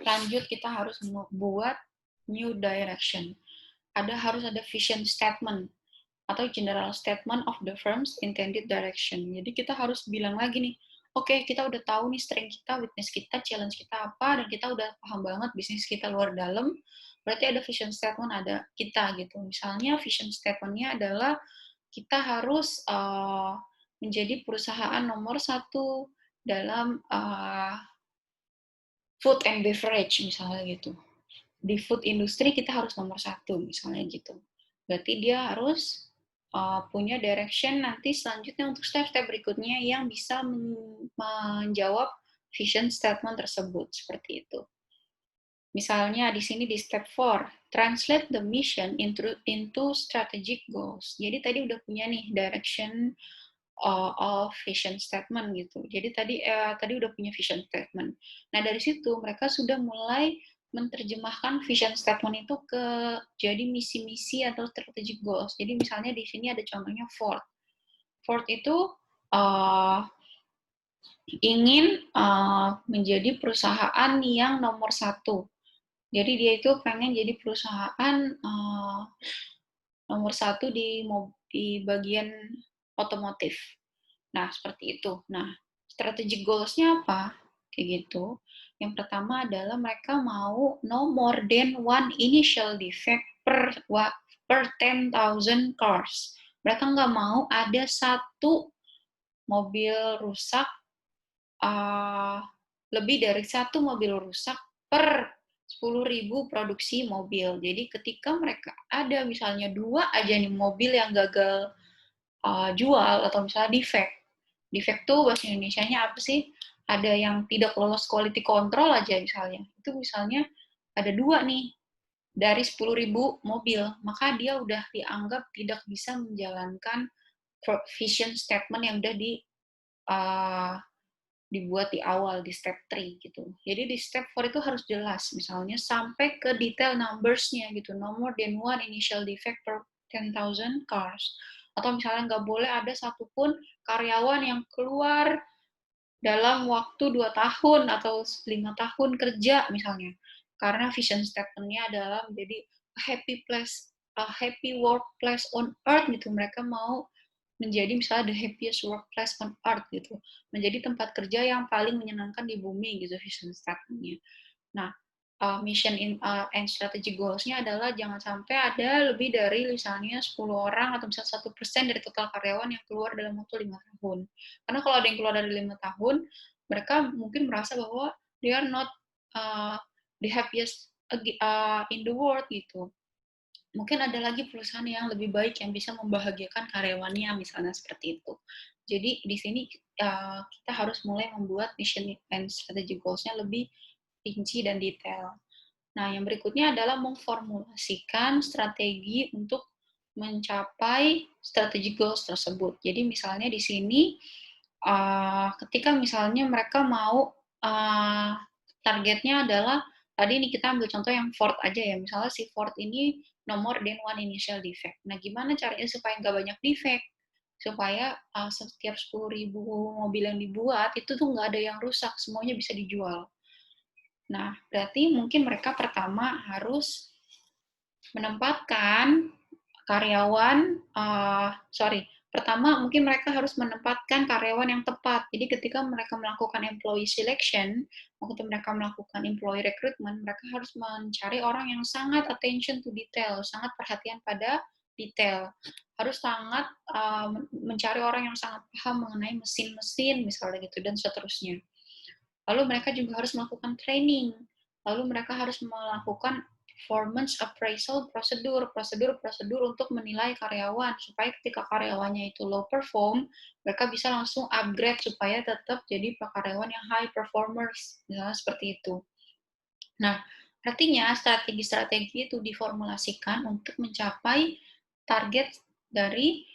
lanjut kita harus membuat new direction. Harus ada vision statement atau general statement of the firm's intended direction. Jadi kita harus bilang lagi nih, oke, kita udah tahu nih strength kita, weakness kita, challenge kita apa, dan kita udah paham banget bisnis kita luar dalam. Berarti ada vision statement, ada kita gitu. Misalnya vision statement-nya adalah kita harus menjadi perusahaan nomor 1 dalam food and beverage misalnya gitu. Di food industry kita harus nomor 1 misalnya gitu. Berarti dia harus punya direction nanti selanjutnya untuk step-step berikutnya yang bisa menjawab vision statement tersebut seperti itu. Misalnya di sini di step 4, translate the mission into strategic goals. Jadi tadi udah punya nih direction of vision statement gitu. Jadi tadi udah punya vision statement. Nah, dari situ mereka sudah mulai menerjemahkan vision statement itu ke jadi misi-misi atau strategic goals. Jadi misalnya di sini ada contohnya Ford. Ford itu uh, ingin menjadi perusahaan yang nomor 1. Jadi dia itu pengen jadi perusahaan nomor 1 di bagian otomotif. Nah, seperti itu. Nah, strategic goals-nya apa? Kayak gitu. Yang pertama adalah mereka mau no more than one initial defect per 10,000 cars. Mereka nggak mau ada satu mobil rusak, lebih dari satu mobil rusak per 10.000 produksi mobil. Jadi ketika mereka ada misalnya 2 aja nih mobil yang gagal jual atau misalnya defect. Defect tuh bahasa Indonesianya apa sih? Ada yang tidak lolos quality control aja misalnya. Itu misalnya ada 2 nih dari 10.000 mobil, maka dia udah dianggap tidak bisa menjalankan vision statement yang udah dibuat di awal di step 3 gitu. Jadi di step 4 itu harus jelas, misalnya sampai ke detail numbers-nya gitu, no more than one initial defect per 10,000 cars. Atau misalnya nggak boleh ada satupun karyawan yang keluar dalam waktu 2 tahun atau 5 tahun kerja misalnya. Karena vision statement-nya adalah menjadi a happy workplace on earth gitu. Mereka mau menjadi misalnya the happiest workplace on earth gitu. Menjadi tempat kerja yang paling menyenangkan di bumi gitu vision statement-nya. Nah, and strategy goals-nya adalah jangan sampai ada lebih dari misalnya 10 orang atau misalnya 1% dari total karyawan yang keluar dalam waktu 5 tahun. Karena kalau ada yang keluar dari 5 tahun, mereka mungkin merasa bahwa they are not the happiest in the world gitu. Mungkin ada lagi perusahaan yang lebih baik yang bisa membahagiakan karyawannya, misalnya seperti itu. Jadi di sini kita harus mulai membuat mission and strategy goals-nya lebih rinci dan detail. Nah, yang berikutnya adalah memformulasikan strategi untuk mencapai strategi goals tersebut. Jadi misalnya di sini ketika misalnya mereka mau targetnya adalah tadi ini kita ambil contoh yang Ford aja ya. Misalnya si Ford ini nomor than one initial defect. Nah, gimana caranya supaya nggak banyak defect? Supaya setiap 10.000 mobil yang dibuat itu tuh nggak ada yang rusak, semuanya bisa dijual. Nah, berarti mungkin mereka pertama harus menempatkan karyawan, pertama mungkin mereka harus menempatkan karyawan yang tepat. Jadi ketika mereka melakukan employee selection, waktu mereka melakukan employee recruitment, mereka harus mencari orang yang sangat attention to detail, sangat perhatian pada detail. Harus sangat mencari orang yang sangat paham mengenai mesin-mesin, misalnya gitu, dan seterusnya. Lalu mereka juga harus melakukan training. Lalu mereka harus melakukan performance appraisal prosedur untuk menilai karyawan supaya ketika karyawannya itu low perform, mereka bisa langsung upgrade supaya tetap jadi karyawan yang high performers, misalnya seperti itu. Nah, artinya strategi-strategi itu diformulasikan untuk mencapai target dari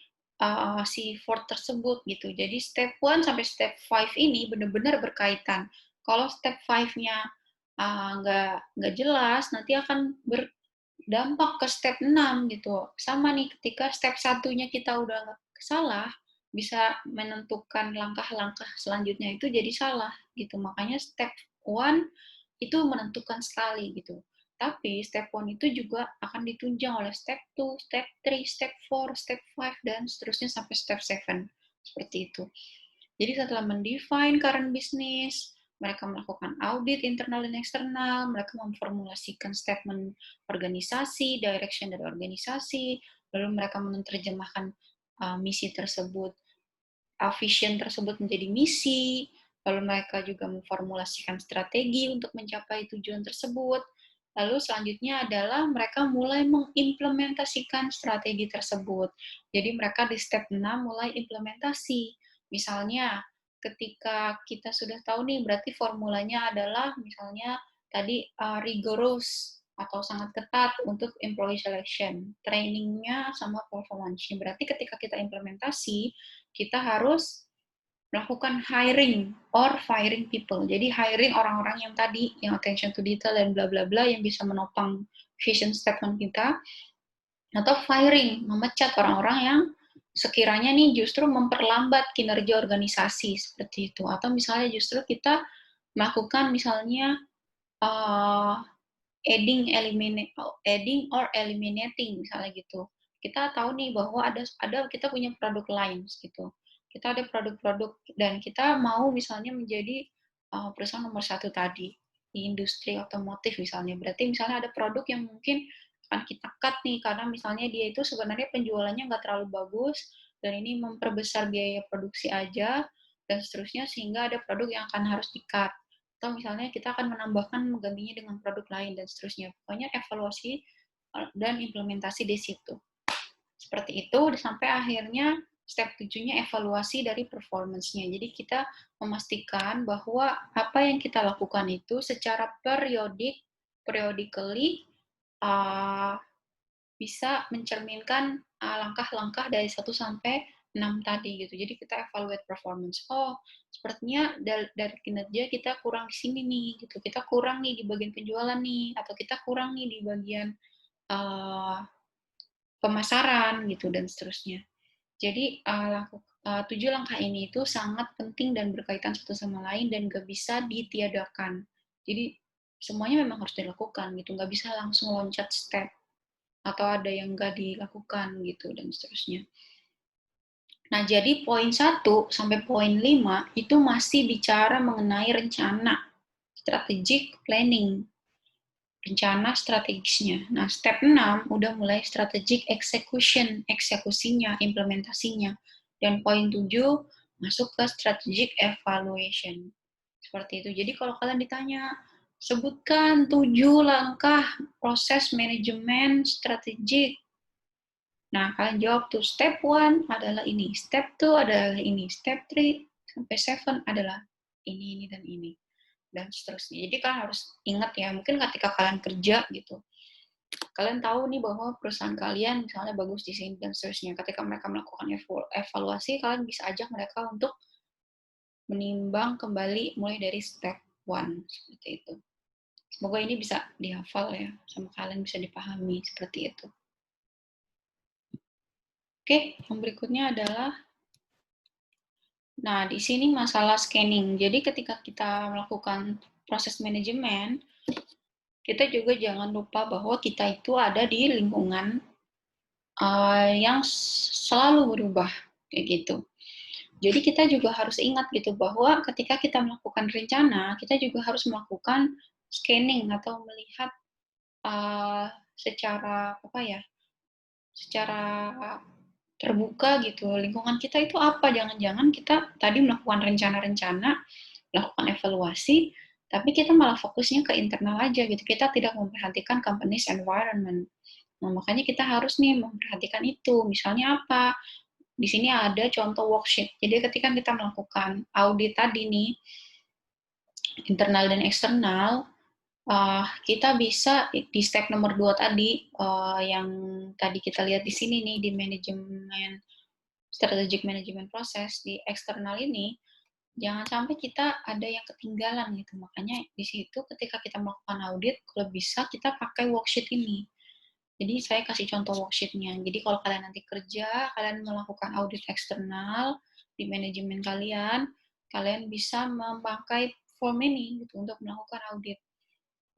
si Ford tersebut gitu. Jadi step 1 sampai step 5 ini benar-benar berkaitan. Kalau step 5-nya nggak jelas, nanti akan berdampak ke step 6 gitu. Sama nih, ketika step 1-nya kita udah salah, bisa menentukan langkah-langkah selanjutnya itu jadi salah gitu. Makanya step 1 itu menentukan sekali gitu. Tapi step 1 itu juga akan ditunjang oleh step 2, step 3, step 4, step 5, dan seterusnya sampai step 7. Seperti itu. Jadi setelah mendefine current business, mereka melakukan audit internal dan eksternal, mereka memformulasikan statement organisasi, direction dari organisasi, lalu mereka menerjemahkan misi tersebut, vision tersebut menjadi misi, lalu mereka juga memformulasikan strategi untuk mencapai tujuan tersebut. Lalu selanjutnya adalah mereka mulai mengimplementasikan strategi tersebut. Jadi mereka di step 6 mulai implementasi. Misalnya, ketika kita sudah tahu nih, berarti formulanya adalah misalnya tadi rigorous atau sangat ketat untuk employee selection, trainingnya sama performance-nya. Berarti ketika kita implementasi, kita harus melakukan hiring or firing people. Jadi hiring orang-orang yang tadi, yang attention to detail dan bla bla bla yang bisa menopang vision statement kita, atau firing, memecat orang-orang yang sekiranya nih justru memperlambat kinerja organisasi seperti itu. Atau misalnya justru kita melakukan misalnya uh, adding or eliminating misalnya gitu. Kita tahu nih bahwa ada kita punya produk lines gitu. Kita ada produk-produk dan kita mau misalnya menjadi perusahaan nomor 1 tadi di industri otomotif misalnya. Berarti misalnya ada produk yang mungkin akan kita cut nih karena misalnya dia itu sebenarnya penjualannya nggak terlalu bagus dan ini memperbesar biaya produksi aja dan seterusnya sehingga ada produk yang akan harus di-cut atau misalnya kita akan menambahkan menggantinya dengan produk lain dan seterusnya. Pokoknya evaluasi dan implementasi di situ. Seperti itu sampai akhirnya step 7-nya evaluasi dari performance-nya. Jadi kita memastikan bahwa apa yang kita lakukan itu secara periodically bisa mencerminkan langkah-langkah dari 1 sampai 6 tadi gitu. Jadi kita evaluate performance. Oh, sepertinya dari kinerja kita kurang di sini nih gitu. Kita kurang nih di bagian penjualan nih atau kita kurang nih di bagian pemasaran gitu dan seterusnya. Jadi 7 langkah ini itu sangat penting dan berkaitan satu sama lain dan gak bisa ditiadakan. Jadi semuanya memang harus dilakukan gitu, nggak bisa langsung loncat step atau ada yang nggak dilakukan gitu dan seterusnya. Nah, jadi poin 1 sampai poin 5 itu masih bicara mengenai rencana, strategic planning, rencana strategisnya. Nah, step 6 udah mulai strategic execution, eksekusinya, implementasinya. Dan poin 7 masuk ke strategic evaluation. Seperti itu. Jadi kalau kalian ditanya, sebutkan 7 langkah proses manajemen strategik. Nah, kalian jawab tuh, step 1 adalah ini, step 2 adalah ini, step 3 sampai 7 adalah ini, dan ini. Dan seterusnya. Jadi kalian harus ingat ya, mungkin ketika kalian kerja gitu, kalian tahu nih bahwa perusahaan kalian misalnya bagus di sini dan seterusnya. Ketika mereka melakukan evaluasi, kalian bisa ajak mereka untuk menimbang kembali mulai dari step 1, seperti itu. Semoga ini bisa dihafal ya, sama kalian bisa dipahami seperti itu. Oke, yang berikutnya adalah, nah di sini masalah scanning. Jadi ketika kita melakukan proses manajemen, kita juga jangan lupa bahwa kita itu ada di lingkungan yang selalu berubah kayak gitu. Jadi kita juga harus ingat gitu bahwa ketika kita melakukan rencana, kita juga harus melakukan scanning atau melihat secara apa ya, secara terbuka gitu. Lingkungan kita itu apa? Jangan-jangan kita tadi melakukan rencana-rencana, melakukan evaluasi, tapi kita malah fokusnya ke internal aja gitu. Kita tidak memperhatikan company's environment. Nah, makanya kita harus nih memperhatikan itu. Misalnya apa? Di sini ada contoh worksheet. Jadi ketika kita melakukan audit tadi nih, internal dan eksternal, kita bisa di step nomor 2 tadi, yang tadi kita lihat di sini nih, di manajemen, strategic management process, di eksternal ini, jangan sampai kita ada yang ketinggalan gitu. Makanya di situ ketika kita melakukan audit, kalau bisa kita pakai worksheet ini. Jadi saya kasih contoh worksheet-nya. Jadi kalau kalian nanti kerja, kalian melakukan audit eksternal di manajemen kalian, kalian bisa memakai form ini gitu untuk melakukan audit.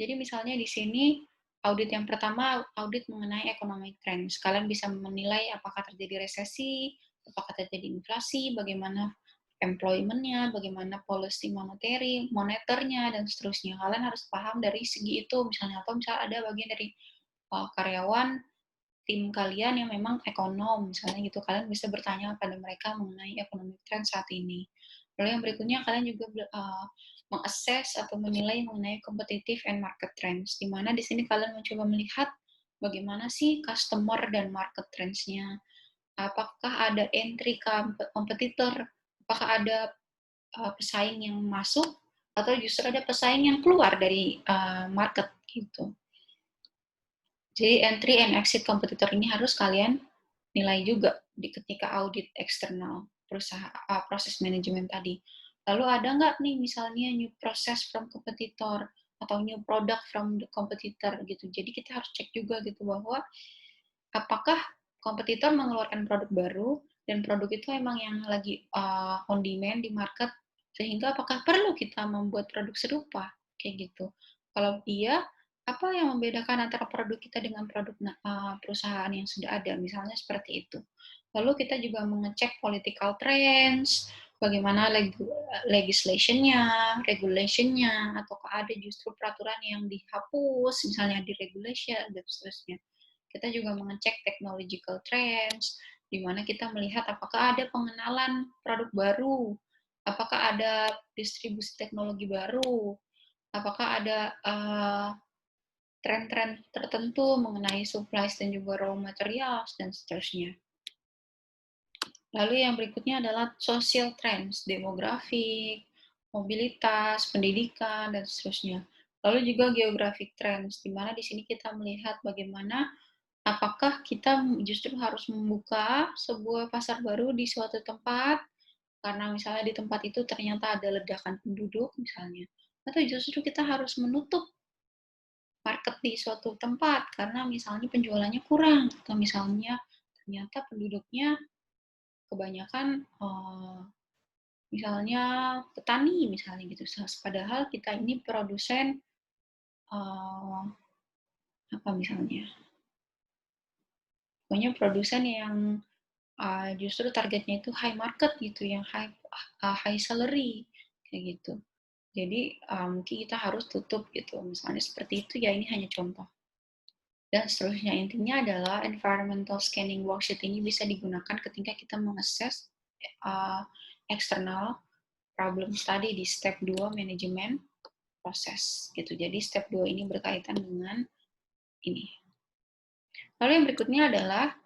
Jadi misalnya di sini audit yang pertama audit mengenai economic trends. Kalian bisa menilai apakah terjadi resesi, apakah terjadi inflasi, bagaimana employment-nya, bagaimana policy moneternya, dan seterusnya. Kalian harus paham dari segi itu, misalnya atau misalnya ada bagian dari karyawan tim kalian yang memang ekonom, misalnya gitu, kalian bisa bertanya pada mereka mengenai economic trend saat ini. Lalu yang berikutnya kalian juga mengakses atau menilai mengenai competitive and market trends, di mana di sini kalian mencoba melihat bagaimana sih customer dan market trends-nya. Apakah ada entry kompetitor, apakah ada pesaing yang masuk, atau justru ada pesaing yang keluar dari market gitu. Jadi entry and exit kompetitor ini harus kalian nilai juga di ketika audit eksternal perusahaan, proses manajemen tadi. Lalu ada nggak nih misalnya new process from competitor atau new product from the competitor gitu. Jadi kita harus cek juga gitu bahwa apakah kompetitor mengeluarkan produk baru dan produk itu emang yang lagi on demand di market, sehingga apakah perlu kita membuat produk serupa kayak gitu. Kalau iya, apa yang membedakan antara produk kita dengan produk perusahaan yang sudah ada, misalnya seperti itu. Lalu kita juga mengecek political trends, bagaimana legislation-nya, regulation-nya, ataukah ada justru peraturan yang dihapus, misalnya di regulation, dan seterusnya. Kita juga mengecek technological trends, di mana kita melihat apakah ada pengenalan produk baru, apakah ada distribusi teknologi baru, apakah ada tren-tren tertentu mengenai supplies dan juga raw materials, dan seterusnya. Lalu yang berikutnya adalah social trends, demografik, mobilitas, pendidikan, dan seterusnya. Lalu juga geographic trends, di mana di sini kita melihat bagaimana apakah kita justru harus membuka sebuah pasar baru di suatu tempat, karena misalnya di tempat itu ternyata ada ledakan penduduk misalnya, atau justru kita harus menutup market di suatu tempat karena misalnya penjualannya kurang, atau misalnya ternyata penduduknya kebanyakan misalnya petani misalnya gitu. Padahal kita ini produsen apa misalnya, pokoknya produsen yang justru targetnya itu high market gitu, yang high salary kayak gitu. Jadi mungkin kita harus tutup gitu, misalnya seperti itu ya. Ini hanya contoh. Dan seterusnya, intinya adalah environmental scanning worksheet ini bisa digunakan ketika kita mengakses eksternal problem study di step 2 manajemen proses gitu. Jadi step 2 ini berkaitan dengan ini. Lalu yang berikutnya adalah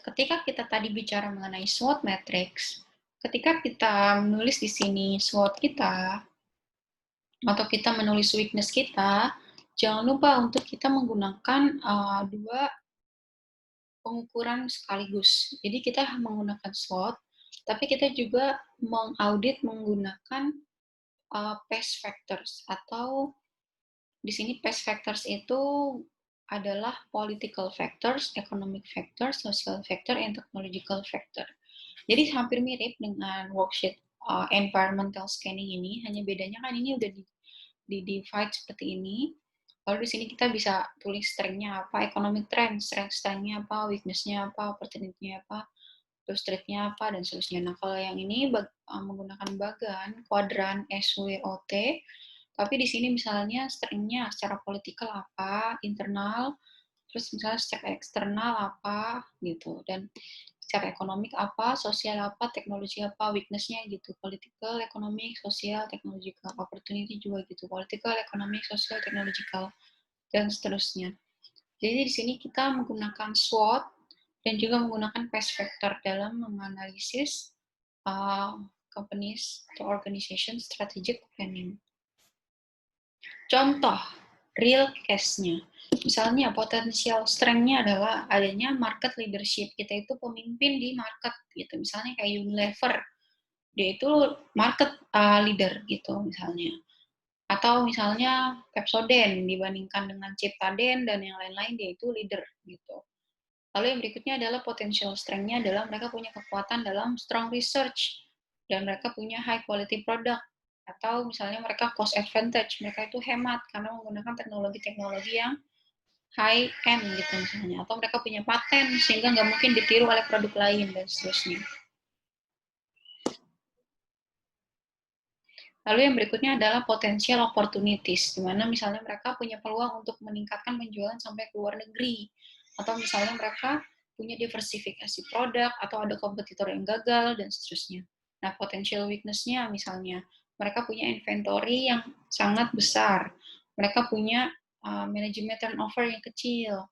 ketika kita tadi bicara mengenai SWOT matrix, ketika kita menulis di sini SWOT kita, atau kita menulis weakness kita, jangan lupa untuk kita menggunakan dua pengukuran sekaligus. Jadi kita menggunakan SWOT, tapi kita juga mengaudit menggunakan PACE factors, atau di sini PACE factors itu adalah political factors, economic factors, social factor, and technological factor. Jadi hampir mirip dengan worksheet environmental scanning ini, hanya bedanya kan ini udah di divide seperti ini. Lalu di sini kita bisa tulis strength-nya apa, economic trend, strength-nya apa, weakness-nya apa, opportunity-nya apa, terus threat-nya apa, dan seterusnya. Nah, kalau yang ini menggunakan bagan, kuadran SWOT, tapi di sini misalnya strength-nya secara politikal apa, internal, terus misalnya secara eksternal apa, gitu. Dan secara ekonomik apa, sosial apa, teknologi apa, weakness-nya gitu. Political, economic, sosial, technological. Opportunity juga gitu. Political, economic, sosial, technological, dan seterusnya. Jadi di sini kita menggunakan SWOT dan juga menggunakan PES Factor dalam menganalisis companies atau organization strategic planning. Contoh real case-nya. Misalnya potensial strength-nya adalah adanya market leadership. Kita itu pemimpin di market gitu. Misalnya kayak Unilever, dia itu market leader gitu misalnya. Atau misalnya Pepsodent dibandingkan dengan Ciptaden dan yang lain-lain, dia itu leader gitu. Lalu yang berikutnya adalah potential strength-nya adalah mereka punya kekuatan dalam strong research dan mereka punya high quality product, atau misalnya mereka cost advantage, mereka itu hemat karena menggunakan teknologi-teknologi yang high end gitu misalnya, atau mereka punya paten sehingga nggak mungkin ditiru oleh produk lain dan seterusnya. Lalu yang berikutnya adalah potential opportunities, di mana misalnya mereka punya peluang untuk meningkatkan penjualan sampai ke luar negeri, atau misalnya mereka punya diversifikasi produk, atau ada kompetitor yang gagal, dan seterusnya. Nah, potential weakness-nya misalnya, mereka punya inventory yang sangat besar, mereka punya manajemen turnover yang kecil,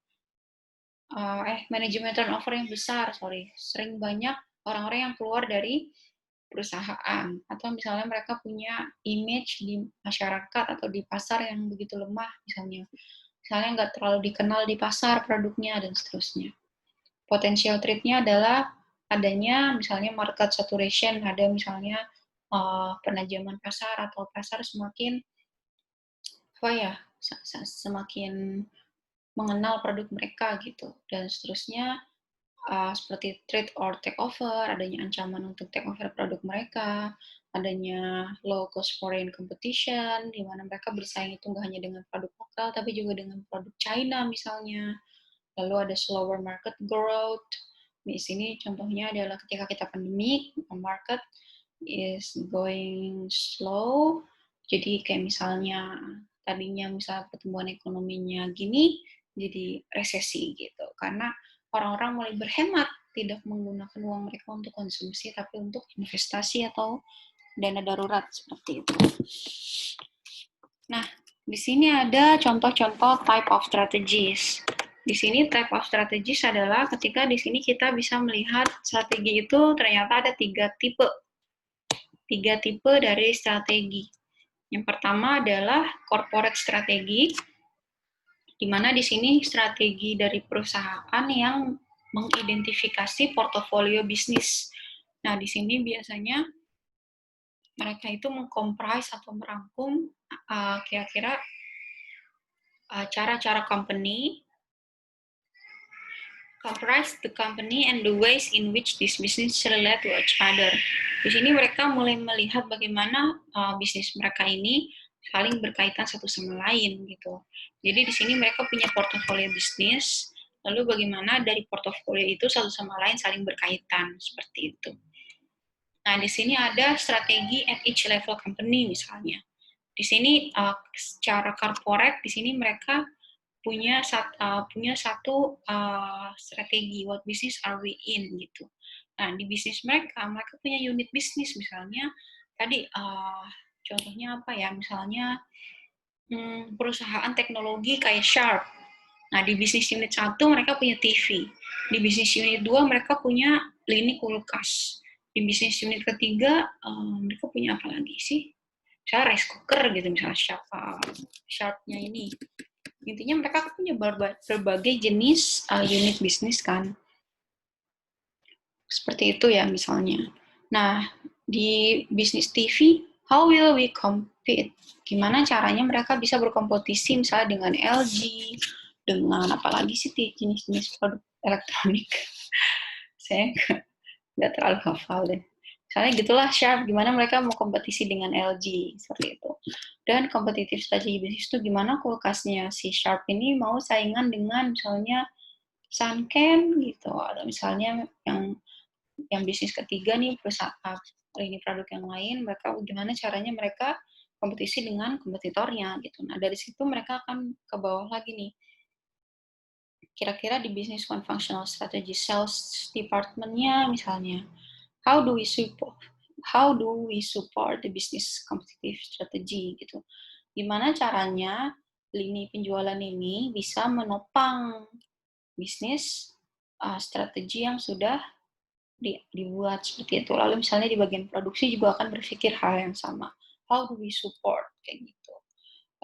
manajemen turnover yang besar, sering banyak orang-orang yang keluar dari perusahaan, atau misalnya mereka punya image di masyarakat atau di pasar yang begitu lemah, misalnya nggak terlalu dikenal di pasar produknya dan seterusnya. Potensial threat-nya adalah adanya misalnya market saturation, ada misalnya penajaman pasar atau pasar semakin semakin mengenal produk mereka gitu, dan seterusnya. Seperti trade or take over, adanya ancaman untuk take over produk mereka, adanya low cost foreign competition, di mana mereka bersaing itu nggak hanya dengan produk lokal, tapi juga dengan produk China misalnya. Lalu ada slower market growth. Di sini contohnya adalah ketika kita pandemik, market is going slow. Jadi kayak misalnya tadinya misalnya pertumbuhan ekonominya gini, jadi resesi gitu. Karena orang-orang mulai berhemat, tidak menggunakan uang mereka untuk konsumsi, tapi untuk investasi atau dana darurat seperti itu. Nah, di sini ada contoh-contoh type of strategies. Di sini type of strategies adalah ketika di sini kita bisa melihat strategi itu ternyata ada 3 tipe. 3 tipe dari strategi. Yang pertama adalah corporate strategi, di mana di sini strategi dari perusahaan yang mengidentifikasi portofolio bisnis. Nah, di sini biasanya mereka itu mengkompres atau merangkum kira-kira cara-cara company, comprise the company and the ways in which this business relate to each other. Di sini mereka mulai melihat bagaimana bisnis mereka ini saling berkaitan satu sama lain gitu. Jadi di sini mereka punya portofolio bisnis, lalu bagaimana dari portofolio itu satu sama lain saling berkaitan seperti itu. Nah, di sini ada strategi at each level company misalnya. Di sini secara corporate, di sini mereka punya satu strategi, what business are we in gitu. Nah, di bisnis mereka punya unit bisnis misalnya tadi contohnya apa ya, misalnya perusahaan teknologi kayak Sharp. Nah, di bisnis unit 1 mereka punya TV. Di bisnis unit 2 mereka punya lini kulkas. Di bisnis unit ketiga mereka punya apa lagi sih? Misalnya rice cooker gitu, misalnya Sharp-nya ini. Intinya mereka punya berbagai jenis unit bisnis kan. Seperti itu ya misalnya. Nah, di bisnis TV, how will we compete? Gimana caranya mereka bisa berkompetisi misalnya dengan LG, dengan apalagi sih jenis-jenis produk elektronik. Saya nggak terlalu hafal deh. Misalnya gitulah Sharp, gimana mereka mau kompetisi dengan LG, seperti itu. Dan kompetitif strategi bisnis itu gimana kulkasnya si Sharp ini mau saingan dengan misalnya Sanken gitu, atau misalnya yang bisnis ketiga nih perusahaan ini produk yang lain, mereka gimana caranya mereka kompetisi dengan kompetitornya gitu. Nah dari situ mereka akan ke bawah lagi nih. Kira-kira di bisnis functional strategy sales department-nya misalnya, how do we support the business competitive strategy gitu. Gimana caranya lini penjualan ini bisa menopang bisnis strategi yang sudah dibuat seperti itu. Lalu misalnya di bagian produksi juga akan berpikir hal yang sama. How do we support kayak gitu.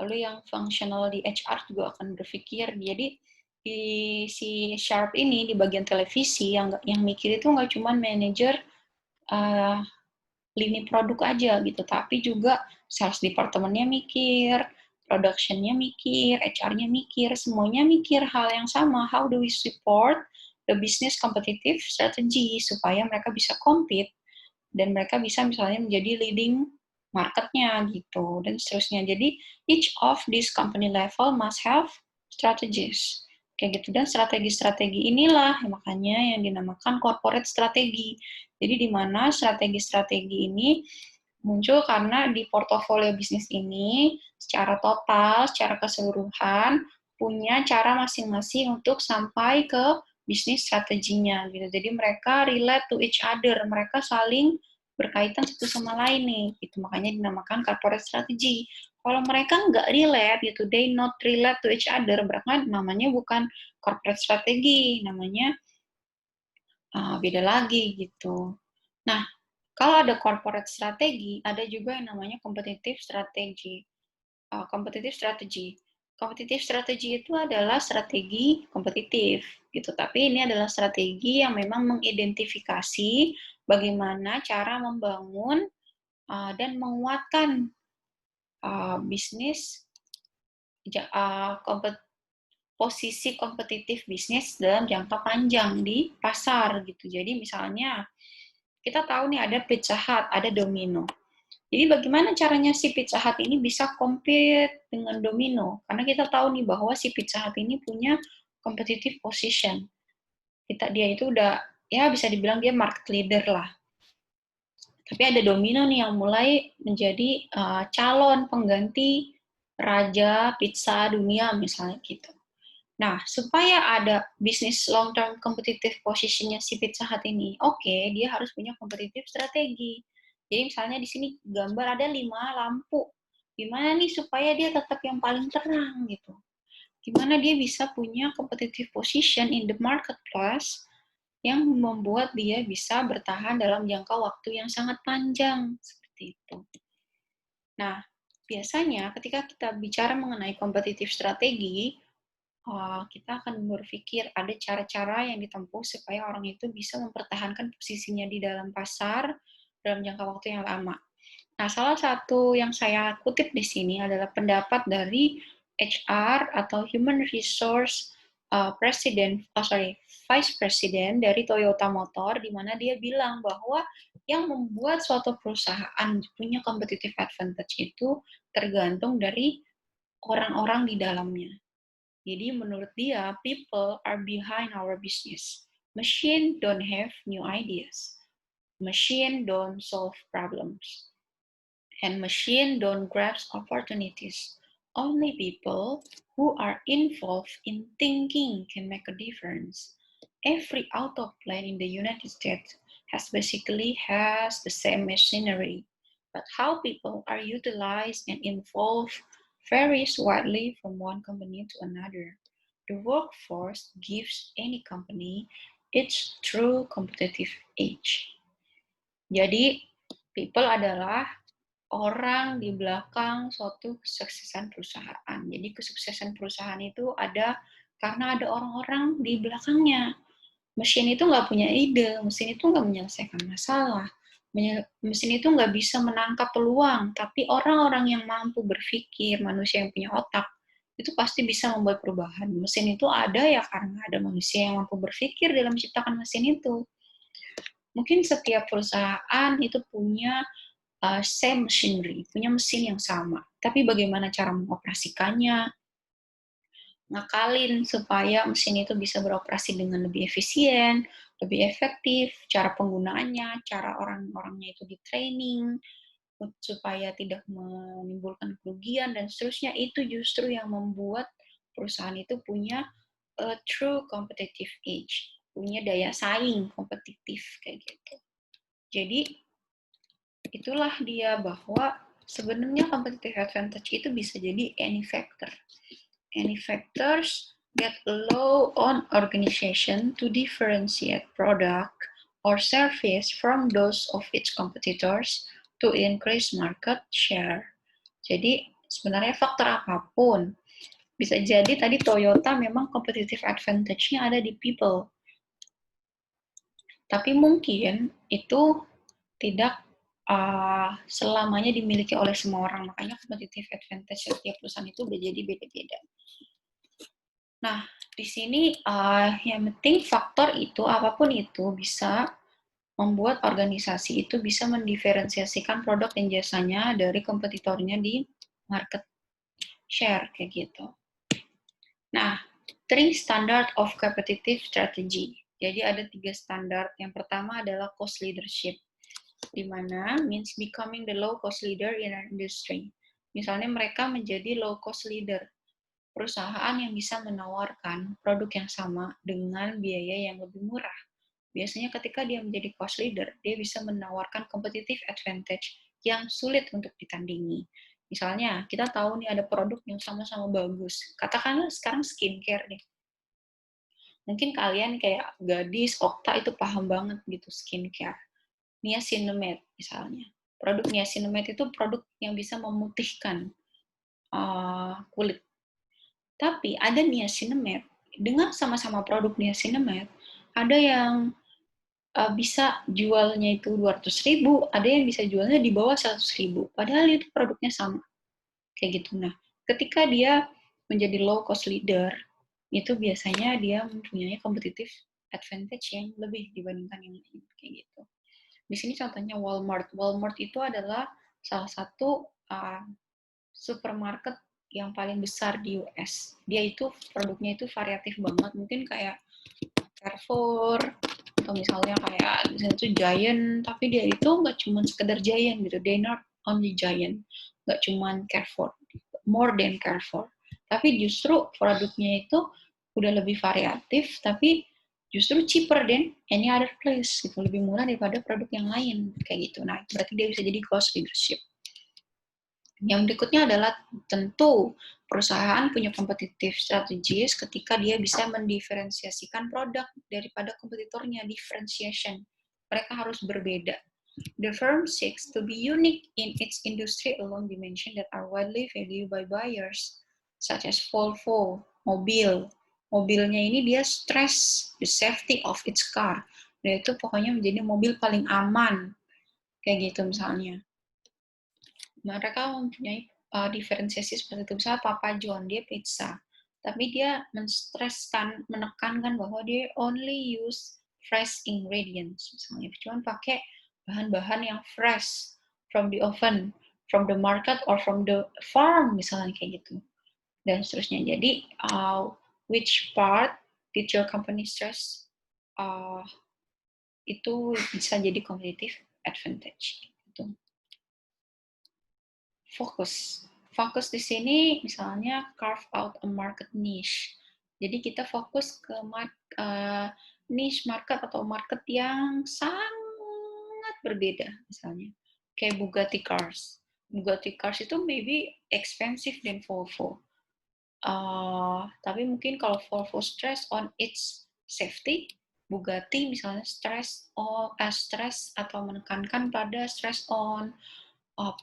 Lalu yang functional di HR juga akan berpikir. Jadi di si Sharp ini di bagian televisi yang mikir itu nggak cuma manajer uh, lini produk aja gitu, tapi juga sales department-nya mikir, production-nya mikir, HR-nya mikir, semuanya mikir hal yang sama. How do we support the business competitive strategy supaya mereka bisa compete dan mereka bisa misalnya menjadi leading marketnya gitu dan seterusnya. Jadi each of this company level must have strategies kayak gitu, dan strategi-strategi inilah makanya yang dinamakan corporate strategi. Jadi di mana strategi-strategi ini muncul karena di portofolio bisnis ini secara total, secara keseluruhan punya cara masing-masing untuk sampai ke bisnis strateginya gitu. Jadi mereka relate to each other, mereka saling berkaitan satu sama lain nih, gitu. Makanya dinamakan corporate strategy. Kalau mereka nggak relate gitu, they not relate to each other, berarti namanya bukan corporate strategi, namanya beda lagi gitu. Nah, kalau ada corporate strategi, ada juga yang namanya competitive strategi. Competitive strategi. Competitive strategi itu adalah strategi kompetitif gitu. Tapi ini adalah strategi yang memang mengidentifikasi bagaimana cara membangun dan menguatkan bisnis posisi kompetitif bisnis dalam jangka panjang di pasar gitu. Jadi misalnya kita tahu nih ada Pizza Hut, ada Domino. Jadi bagaimana caranya si Pizza Hut ini bisa compete dengan Domino? Karena kita tahu nih bahwa si Pizza Hut ini punya competitive position. Dia itu udah ya bisa dibilang dia market leader lah. Tapi ada Domino nih yang mulai menjadi calon pengganti raja pizza dunia misalnya gitu. Nah, supaya ada bisnis long term competitive positionnya si Pizza Hut ini, dia harus punya competitive strategi. Jadi misalnya di sini gambar ada 5 lampu. Gimana nih supaya dia tetap yang paling terang gitu. Gimana dia bisa punya competitive position in the marketplace yang membuat dia bisa bertahan dalam jangka waktu yang sangat panjang seperti itu. Nah, biasanya ketika kita bicara mengenai competitive strategi, kita akan berpikir ada cara-cara yang ditempuh supaya orang itu bisa mempertahankan posisinya di dalam pasar dalam jangka waktu yang lama. Nah, salah satu yang saya kutip di sini adalah pendapat dari HR atau Human Resource Vice President dari Toyota Motor, di mana dia bilang bahwa yang membuat suatu perusahaan punya competitive advantage itu tergantung dari orang-orang di dalamnya. Jadi menurut dia, people are behind our business. Machine don't have new ideas. Machine don't solve problems. And machine don't grasp opportunities. Only people who are involved in thinking can make a difference. Every auto plant in the United States has the same machinery, but how people are utilized and involved varies widely from one company to another. The workforce gives any company its true competitive edge. Jadi, people adalah orang di belakang suatu kesuksesan perusahaan. Jadi kesuksesan perusahaan itu ada karena ada orang-orang di belakangnya. Mesin itu nggak punya ide, mesin itu nggak menyelesaikan masalah, mesin itu nggak bisa menangkap peluang, tapi orang-orang yang mampu berpikir, manusia yang punya otak, itu pasti bisa membuat perubahan. Mesin itu ada ya karena ada manusia yang mampu berpikir dalam menciptakan mesin itu. Mungkin setiap perusahaan itu punya same machinery, punya mesin yang sama. Tapi bagaimana cara mengoperasikannya, ngakalin supaya mesin itu bisa beroperasi dengan lebih efisien, lebih efektif, cara penggunaannya, cara orang-orangnya itu di training, supaya tidak menimbulkan kerugian, dan seterusnya, itu justru yang membuat perusahaan itu punya a true competitive edge, punya daya saing kompetitif, kayak gitu. Jadi, itulah dia bahwa sebenarnya competitive advantage itu bisa jadi any factor. Any factors that allow an organization to differentiate product or service from those of its competitors to increase market share. Jadi sebenarnya faktor apapun, bisa jadi tadi Toyota memang competitive advantage-nya ada di people, tapi mungkin itu tidak selamanya dimiliki oleh semua orang. Makanya competitive advantage setiap perusahaan itu jadi beda-beda. Nah, di sini yang penting faktor itu, apapun itu, bisa membuat organisasi itu bisa mendiferensiasikan produk dan jasanya dari kompetitornya di market share, kayak gitu. Nah, 3 standard of competitive strategy. Jadi ada 3 standar. Yang pertama adalah cost leadership, di mana means becoming the low cost leader in an industry. Misalnya mereka menjadi low cost leader, perusahaan yang bisa menawarkan produk yang sama dengan biaya yang lebih murah. Biasanya ketika dia menjadi cost leader, dia bisa menawarkan competitive advantage yang sulit untuk ditandingi. Misalnya, kita tahu nih ada produk yang sama-sama bagus. Katakanlah sekarang skincare nih. Mungkin kalian kayak gadis, Okta itu paham banget gitu skincare. Niacinamide misalnya. Produk niacinamide itu produk yang bisa memutihkan kulit. Tapi ada niacinamide, dengan sama-sama produk niacinamide, ada yang bisa jualnya itu 200.000, ada yang bisa jualnya di bawah 100.000. Padahal itu produknya sama. Kayak gitu. Nah, ketika dia menjadi low cost leader, itu biasanya dia mempunyai competitive advantage yang lebih dibandingkan yang lain. Kayak gitu. Di sini contohnya Walmart. Walmart itu adalah salah satu supermarket yang paling besar di US. Dia itu produknya itu variatif banget. Mungkin kayak Carrefour, atau misalnya kayak misalnya itu Giant, tapi dia itu nggak cuma sekedar Giant gitu. They not only Giant. Nggak cuma Carrefour. More than Carrefour. Tapi justru produknya itu udah lebih variatif, tapi justru cheaper than any other place gitu, lebih murah daripada produk yang lain kayak gitu. Nah, berarti dia bisa jadi cost leadership. Yang berikutnya adalah tentu perusahaan punya competitive strategies ketika dia bisa mendiferensiasikan produk daripada kompetitornya, differentiation. Mereka harus berbeda. The firm seeks to be unique in its industry along dimensions that are widely valued by buyers, such as Volvo, mobil. Mobilnya ini dia stress the safety of its car. Dia itu pokoknya menjadi mobil paling aman, kayak gitu misalnya. Mereka mempunyai diferensiasi seperti itu. Misalnya Papa John, dia pizza. Tapi dia menstreskan, menekankan bahwa dia only use fresh ingredients. Misalnya, cuma pakai bahan-bahan yang fresh from the oven, from the market, or from the farm, misalnya kayak gitu. Dan seterusnya. Jadi, which part did your company stress? Itu bisa jadi competitive advantage. Gitu. Fokus di sini misalnya carve out a market niche. Jadi kita fokus ke niche market atau market yang sangat berbeda misalnya. Kayak Bugatti Cars. Bugatti Cars itu maybe expensive than Volvo. Tapi mungkin kalau Volvo stress on its safety, Bugatti misalnya stress atau menekankan pada stress on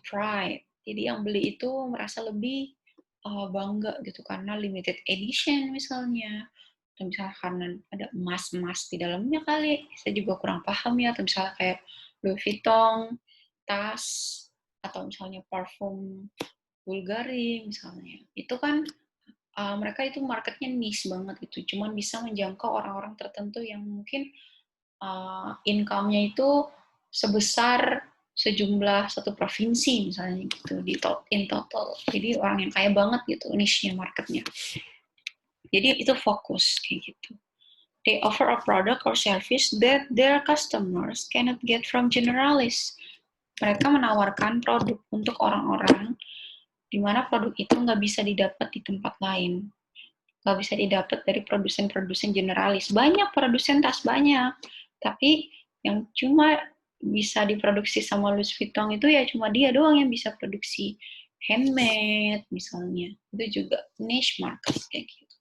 pride. Jadi yang beli itu merasa lebih bangga gitu karena limited edition misalnya, atau misalnya karena ada emas-emas di dalamnya kali. Saya juga kurang paham ya. Atau misalnya kayak Louis Vuitton, tas, atau misalnya parfum Bulgari misalnya. Itu kan mereka itu marketnya niche banget itu. Cuman bisa menjangkau orang-orang tertentu yang mungkin income-nya itu sebesar sejumlah satu provinsi misalnya gitu in total. Jadi orang yang kaya banget gitu niche-nya, marketnya. Jadi itu fokus kayak gitu. They offer a product or service that their customers cannot get from generalists. Mereka menawarkan produk untuk orang-orang di mana produk itu nggak bisa didapat di tempat lain. Nggak bisa didapat dari produsen-produsen generalis. Banyak produsen tas banyak, tapi yang cuma bisa diproduksi sama Louis Vuitton itu ya cuma dia doang yang bisa produksi handmade misalnya. Itu juga niche market kayak gitu.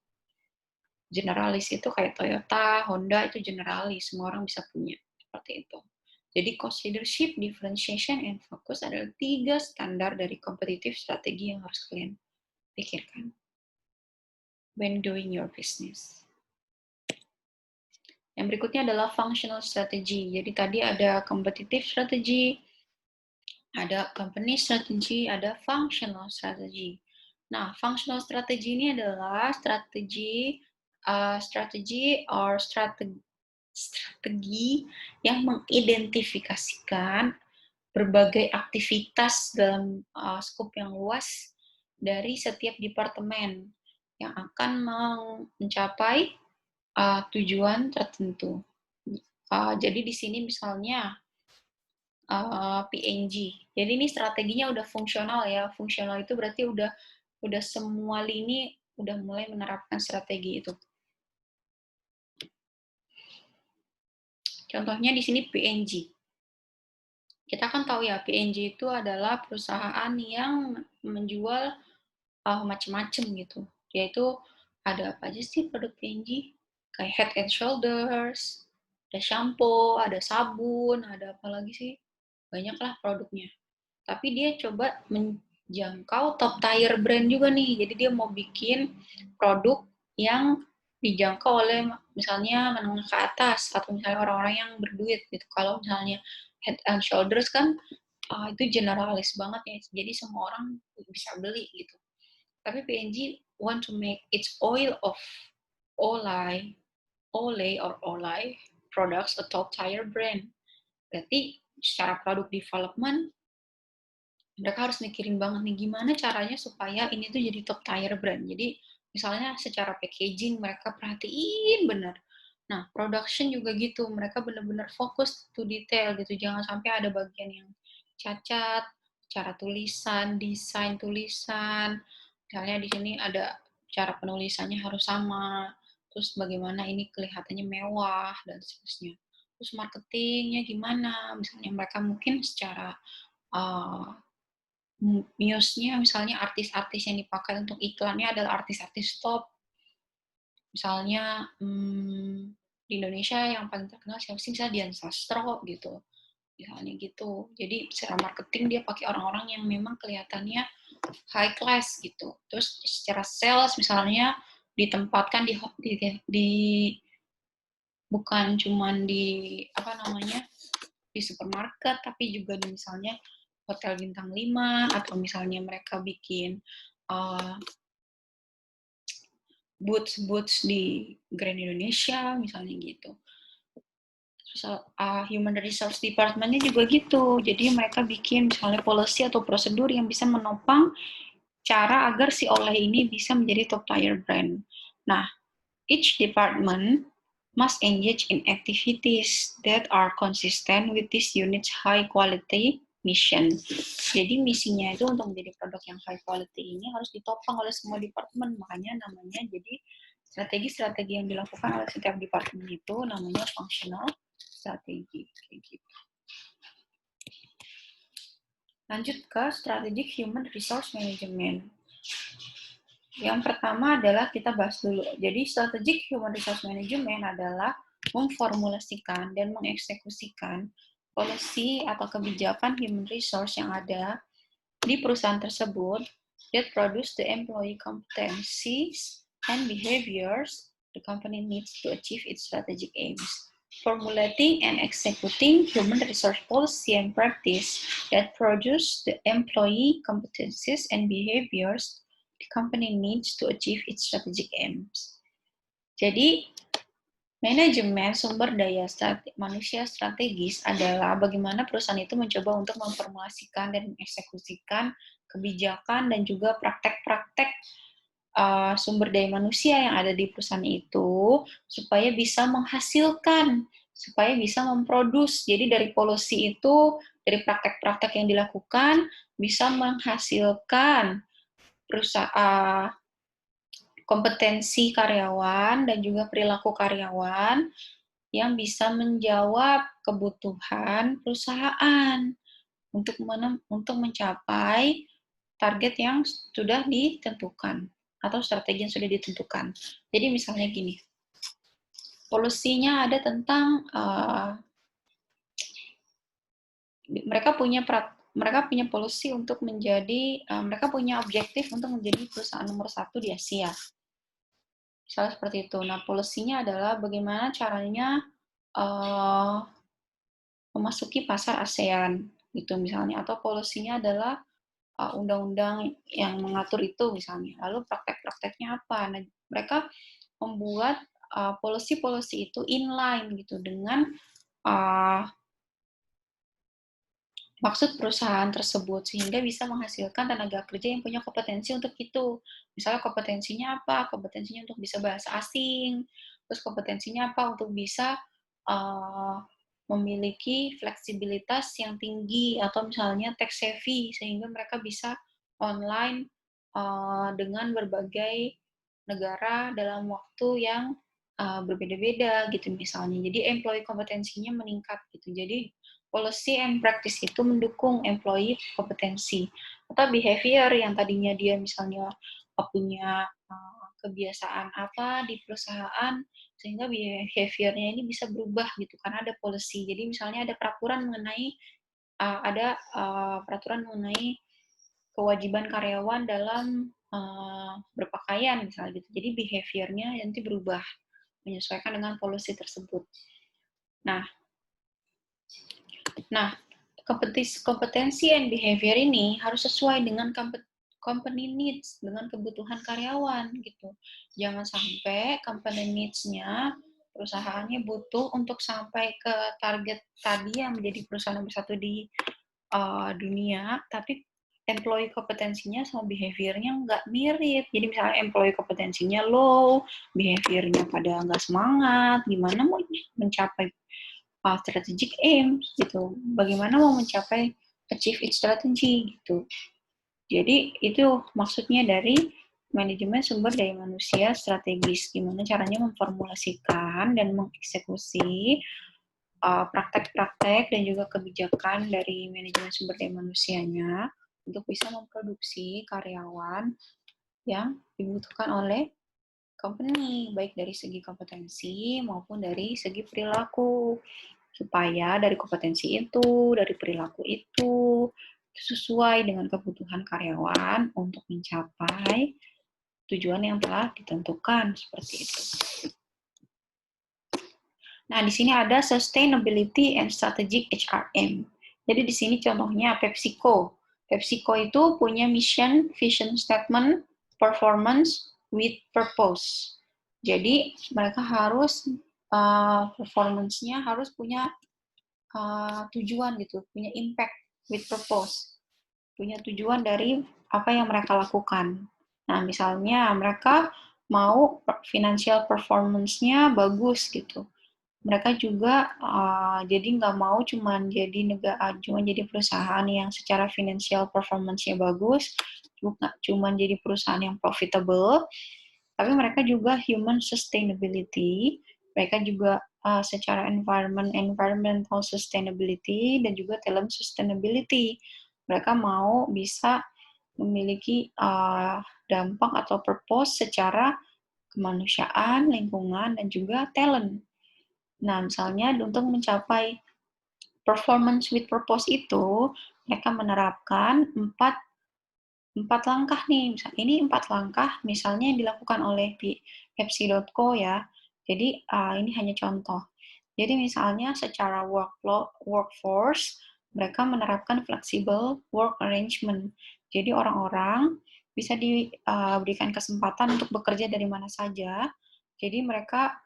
Generalis itu kayak Toyota, Honda itu generalis, semua orang bisa punya seperti itu. Jadi cost leadership, differentiation, and focus adalah 3 standar dari kompetitif strategi yang harus kalian pikirkan when doing your business. Yang berikutnya adalah functional strategy. Jadi tadi ada competitive strategy, ada company strategy, ada functional strategy. Nah, functional strategy ini adalah strategi yang mengidentifikasikan berbagai aktivitas dalam skop yang luas dari setiap departemen yang akan mencapai tujuan tertentu. Jadi di sini misalnya PNG. Jadi ini strateginya udah fungsional ya. Fungsional itu berarti udah semua lini udah mulai menerapkan strategi itu. Contohnya di sini PNG. Kita kan tahu ya PNG itu adalah perusahaan yang menjual macam-macam gitu. Yaitu ada apa aja sih produk PNG? Kayak Head and Shoulders, ada shampoo, ada sabun, ada apa lagi sih? Banyaklah produknya. Tapi dia coba menjangkau top tier brand juga nih. Jadi dia mau bikin produk yang dijangkau oleh misalnya menengah ke atas atau misalnya orang-orang yang berduit gitu. Kalau misalnya Head and Shoulders kan itu generalis banget ya. Jadi semua orang bisa beli gitu. Tapi P&G want to make its oil of Olay or Olay products a top tier brand. Berarti secara produk development mereka harus mikirin banget nih gimana caranya supaya ini tuh jadi top tier brand. Jadi misalnya secara packaging mereka perhatiin bener. Nah, production juga gitu, mereka benar-benar fokus to detail gitu. Jangan sampai ada bagian yang cacat, cara tulisan, desain tulisan. Misalnya di sini ada cara penulisannya harus sama, terus bagaimana ini kelihatannya mewah dan seterusnya. Terus marketingnya gimana? Misalnya mereka mungkin secara muse-nya misalnya artis-artis yang dipakai untuk iklannya adalah artis-artis top. Misalnya di Indonesia yang paling terkenal siapa sih? Misalnya Dian Sastro gitu. Misalnya gitu. Jadi secara marketing dia pakai orang-orang yang memang kelihatannya high class gitu. Terus secara sales misalnya ditempatkan di bukan cuman di apa namanya? Di supermarket tapi juga di misalnya hotel bintang 5 atau misalnya mereka bikin boots di Grand Indonesia misalnya gitu. Human Resource Department-nya juga gitu. Jadi mereka bikin misalnya policy atau prosedur yang bisa menopang cara agar si oleh ini bisa menjadi top tier brand. Nah, each department must engage in activities that are consistent with this unit's high quality mission. Jadi misinya itu untuk menjadi produk yang high quality ini harus ditopang oleh semua departemen. Makanya namanya jadi strategi-strategi yang dilakukan oleh setiap departemen itu namanya functional strategi. Gitu. Lanjut ke strategic human resource management. Yang pertama adalah kita bahas dulu. Jadi strategic human resource management adalah memformulasikan dan mengeksekusikan policy atau kebijakan human resource yang ada di perusahaan tersebut that produce the employee competencies and behaviors the company needs to achieve its strategic aims. Formulating and executing human resource policy and practice that produce the employee competencies and behaviors the company needs to achieve its strategic aims. Jadi, Manajemen sumber daya manusia strategis adalah bagaimana perusahaan itu mencoba untuk memformulasikan dan mengeksekusikan kebijakan dan juga praktek-praktek sumber daya manusia yang ada di perusahaan itu supaya bisa menghasilkan, supaya bisa memproduksi. Jadi dari policy itu, dari praktek-praktek yang dilakukan bisa menghasilkan perusahaan kompetensi karyawan dan juga perilaku karyawan yang bisa menjawab kebutuhan perusahaan untuk mencapai target yang sudah ditentukan atau strategi yang sudah ditentukan. Jadi misalnya gini, polusinya ada tentang mereka punya polusi untuk menjadi mereka punya objektif untuk menjadi perusahaan nomor 1 di Asia. Misalnya seperti itu. Nah, polusinya adalah bagaimana caranya memasuki pasar ASEAN gitu misalnya, atau polusinya adalah undang-undang yang mengatur itu misalnya. Lalu praktek-prakteknya apa? Nah, mereka membuat policy-policy itu inline gitu dengan uh, maksud perusahaan tersebut sehingga bisa menghasilkan tenaga kerja yang punya kompetensi untuk itu. Misalnya kompetensinya apa? Kompetensinya untuk bisa bahasa asing, terus kompetensinya apa untuk bisa memiliki fleksibilitas yang tinggi atau misalnya tech savvy sehingga mereka bisa online dengan berbagai negara dalam waktu yang berbeda-beda gitu misalnya. Jadi employee kompetensinya meningkat gitu. Jadi policy and practice itu mendukung employee kompetensi. Atau behavior yang tadinya dia misalnya punya kebiasaan apa di perusahaan, sehingga behaviornya ini bisa berubah gitu, karena ada policy. Jadi misalnya ada peraturan mengenai peraturan mengenai kewajiban karyawan dalam berpakaian misalnya gitu. Jadi behaviornya nanti berubah menyesuaikan dengan policy tersebut. Nah, kompetensi and behavior ini harus sesuai dengan company needs, dengan kebutuhan karyawan gitu. Jangan sampai company needs-nya perusahaannya butuh untuk sampai ke target tadi yang menjadi perusahaan nomor 1 di dunia, tapi employee kompetensinya sama behavior-nya nggak mirip. Jadi misalnya employee kompetensinya low, behavior-nya pada nggak semangat, gimana mau mencapai strategic aims gitu. Bagaimana mau mencapai achieve its strategy gitu. Jadi itu maksudnya dari manajemen sumber daya manusia strategis. Gimana caranya memformulasikan dan mengeksekusi praktek-praktek dan juga kebijakan dari manajemen sumber daya manusianya untuk bisa memproduksi karyawan yang dibutuhkan oleh company, baik dari segi kompetensi maupun dari segi perilaku. Supaya dari kompetensi itu, dari perilaku itu, sesuai dengan kebutuhan karyawan untuk mencapai tujuan yang telah ditentukan, seperti itu. Nah, di sini ada Sustainability and Strategic HRM. Jadi di sini contohnya PepsiCo. PepsiCo itu punya mission, vision statement, performance with purpose. Jadi mereka harus performance-nya harus punya tujuan gitu, punya impact with purpose, punya tujuan dari apa yang mereka lakukan. Nah, misalnya mereka mau financial performance-nya bagus gitu. Mereka juga jadi nggak mau cuma jadi perusahaan yang secara financial performance-nya bagus, cuma jadi perusahaan yang profitable, tapi mereka juga human sustainability, mereka juga secara environmental sustainability dan juga talent sustainability. Mereka mau bisa memiliki dampak atau purpose secara kemanusiaan, lingkungan, dan juga talent. Nah, misalnya untuk mencapai performance with purpose itu, mereka menerapkan empat langkah nih. Ini 4 langkah misalnya yang dilakukan oleh Pepsi.co ya. Jadi ini hanya contoh. Jadi misalnya secara workforce, mereka menerapkan flexible work arrangement. Jadi orang-orang bisa diberikan kesempatan untuk bekerja dari mana saja. Jadi mereka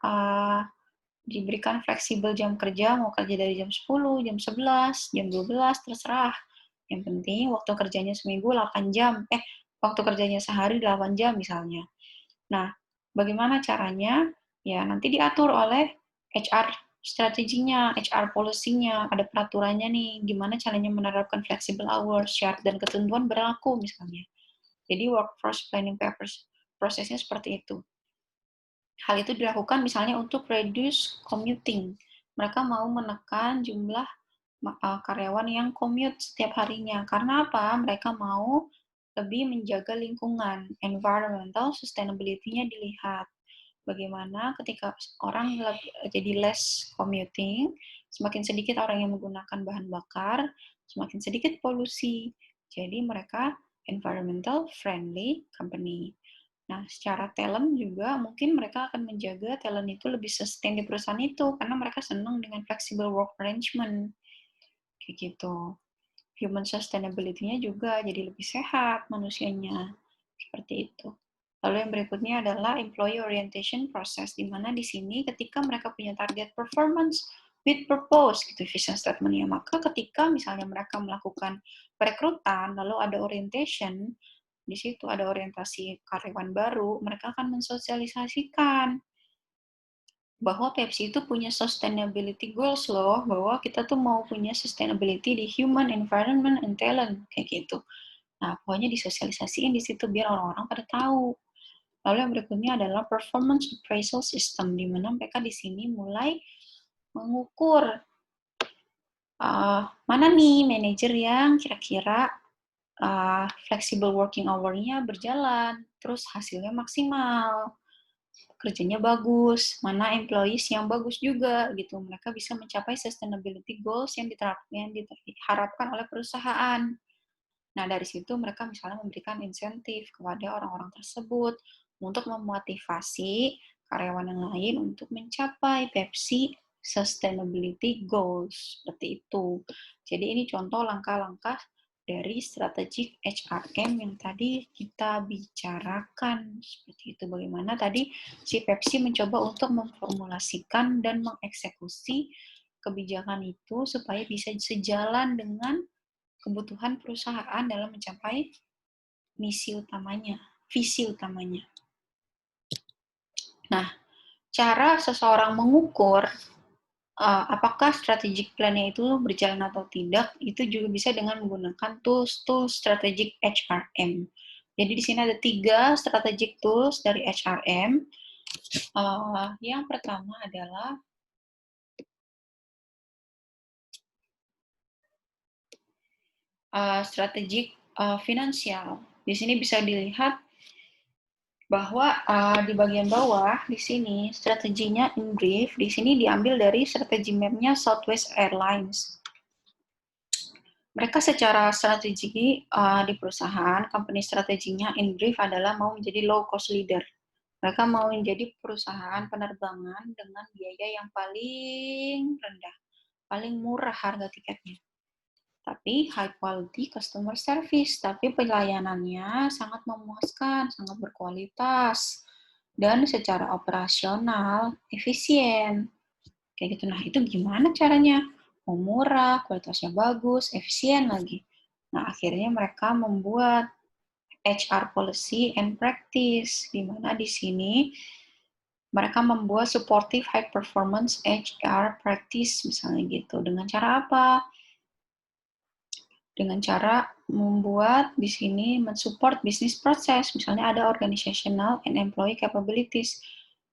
diberikan fleksibel jam kerja, mau kerja dari jam 10, jam 11, jam 12, terserah. Yang penting waktu kerjanya seminggu 8 jam, waktu kerjanya sehari 8 jam misalnya. Nah, bagaimana caranya? Ya, nanti diatur oleh HR strateginya, HR policy-nya, ada peraturannya nih, gimana caranya menerapkan flexible hours, syarat dan ketentuan berlaku misalnya. Jadi workforce planning papers prosesnya seperti itu. Hal itu dilakukan misalnya untuk reduce commuting. Mereka mau menekan jumlah karyawan yang commute setiap harinya. Karena apa? Mereka mau lebih menjaga lingkungan, environmental sustainability-nya dilihat. Bagaimana ketika orang jadi less commuting, semakin sedikit orang yang menggunakan bahan bakar, semakin sedikit polusi. Jadi mereka environmental friendly company. Nah, secara talent juga mungkin mereka akan menjaga talent itu lebih sustain di perusahaan itu karena mereka senang dengan flexible work arrangement. Kayak gitu. Human sustainability-nya juga jadi lebih sehat manusianya. Seperti itu. Lalu yang berikutnya adalah employee orientation process, di mana di sini ketika mereka punya target performance with purpose, gitu vision statement-nya. Maka ketika misalnya mereka melakukan perekrutan, lalu ada orientation, di situ ada orientasi karyawan baru, mereka akan mensosialisasikan bahwa Pepsi itu punya sustainability goals loh, bahwa kita tuh mau punya sustainability di human, environment, and talent, kayak gitu. Nah, pokoknya disosialisasiin di situ biar orang-orang pada tahu. Lalu yang berikutnya adalah performance appraisal system, di mana mereka di sini mulai mengukur mana nih manajer yang kira-kira flexible working hour-nya berjalan, terus hasilnya maksimal, kerjanya bagus, mana employees yang bagus juga gitu. Mereka bisa mencapai sustainability goals yang diharapkan oleh perusahaan. Nah, dari situ mereka misalnya memberikan insentif kepada orang-orang tersebut untuk memotivasi karyawan yang lain untuk mencapai Pepsi Sustainability Goals. Seperti itu. Jadi ini contoh langkah-langkah dari strategic HRM yang tadi kita bicarakan. Seperti itu. Bagaimana tadi si Pepsi mencoba untuk memformulasikan dan mengeksekusi kebijakan itu supaya bisa sejalan dengan kebutuhan perusahaan dalam mencapai misi utamanya, visi utamanya. Nah, cara seseorang mengukur apakah strategic plan-nya itu berjalan atau tidak, itu juga bisa dengan menggunakan tools strategic HRM. Jadi di sini ada 3 strategic tools dari HRM. Yang pertama adalah strategic finansial. Di sini bisa dilihat bahwa di bagian bawah di sini strateginya in brief di sini diambil dari strategi mapnya Southwest Airlines. Mereka secara strategi di perusahaan, company strateginya in brief adalah mau menjadi low cost leader. Mereka mau menjadi perusahaan penerbangan dengan biaya yang paling rendah, paling murah harga tiketnya. Tapi high quality customer service, tapi pelayanannya sangat memuaskan, sangat berkualitas, dan secara operasional efisien. Kayak gitu. Nah, itu gimana caranya? Mau murah, kualitasnya bagus, efisien lagi. Nah, akhirnya mereka membuat HR policy and practice, di mana di sini mereka membuat supportive high performance HR practice, misalnya gitu. Dengan cara apa? Dengan cara membuat di sini mensupport bisnis proses, misalnya ada organizational and employee capabilities,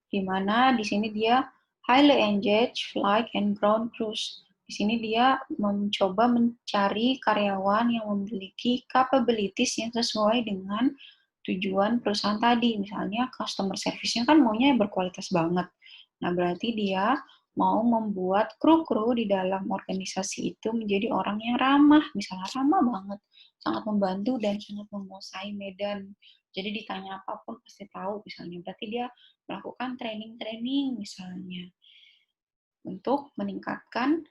di mana di sini dia highly engaged flight and ground crews. Di sini dia mencoba mencari karyawan yang memiliki capabilities yang sesuai dengan tujuan perusahaan tadi. Misalnya customer service-nya kan maunya berkualitas banget. Nah, berarti dia mau membuat kru-kru di dalam organisasi itu menjadi orang yang ramah, misalnya ramah banget, sangat membantu dan sangat menguasai medan. Jadi ditanya apapun pasti tahu misalnya. Berarti dia melakukan training-training misalnya untuk meningkatkan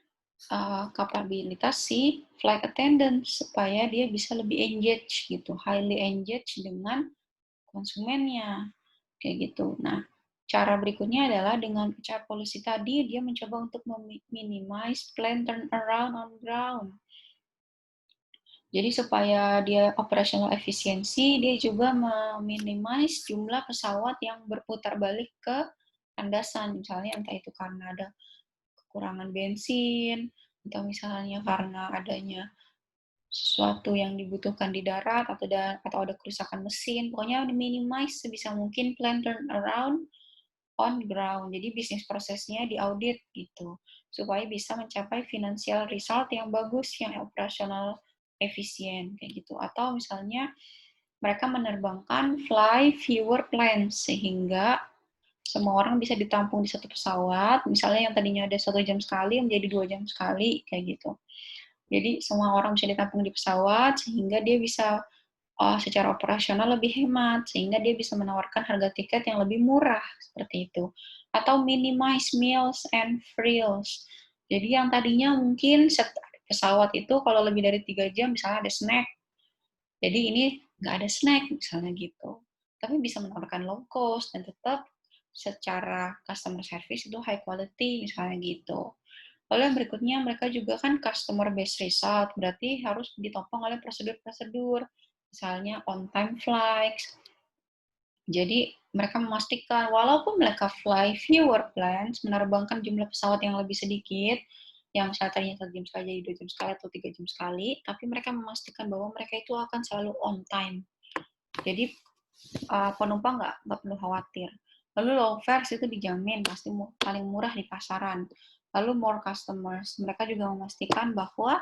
kapabilitas si flight attendant supaya dia bisa lebih engage gitu, highly engage dengan konsumennya kayak gitu. Nah, cara berikutnya adalah dengan HR policy tadi, dia mencoba untuk minimize plan turnaround on ground. Jadi supaya dia operational efisiensi, dia juga meminimize jumlah pesawat yang berputar balik ke landasan, misalnya entah itu karena ada kekurangan bensin, atau misalnya karena adanya sesuatu yang dibutuhkan di darat, atau ada kerusakan mesin. Pokoknya minimize sebisa mungkin plan turnaround on ground. Jadi bisnis prosesnya diaudit gitu, supaya bisa mencapai financial result yang bagus, yang operasional efisien kayak gitu. Atau misalnya mereka menerbangkan fly fewer planes sehingga semua orang bisa ditampung di satu pesawat. Misalnya yang tadinya ada 1 jam sekali menjadi 2 jam sekali kayak gitu. Jadi semua orang bisa ditampung di pesawat sehingga dia bisa secara operasional lebih hemat, sehingga dia bisa menawarkan harga tiket yang lebih murah, seperti itu. Atau minimize meals and frills. Jadi yang tadinya mungkin pesawat itu kalau lebih dari 3 jam, misalnya ada snack, jadi ini nggak ada snack, misalnya gitu. Tapi bisa menawarkan low cost, dan tetap secara customer service itu high quality, misalnya gitu. Lalu yang berikutnya, mereka juga kan customer based result, berarti harus ditopang oleh prosedur-prosedur, misalnya on time flights. Jadi mereka memastikan, walaupun mereka fly fewer planes, menerbangkan jumlah pesawat yang lebih sedikit, yang misalnya tadinya 1 jam sekali jadi 2 jam sekali atau 3 jam sekali, tapi mereka memastikan bahwa mereka itu akan selalu on time. Jadi penumpang nggak perlu khawatir. Lalu low fares itu dijamin pasti paling murah di pasaran. Lalu more customers, mereka juga memastikan bahwa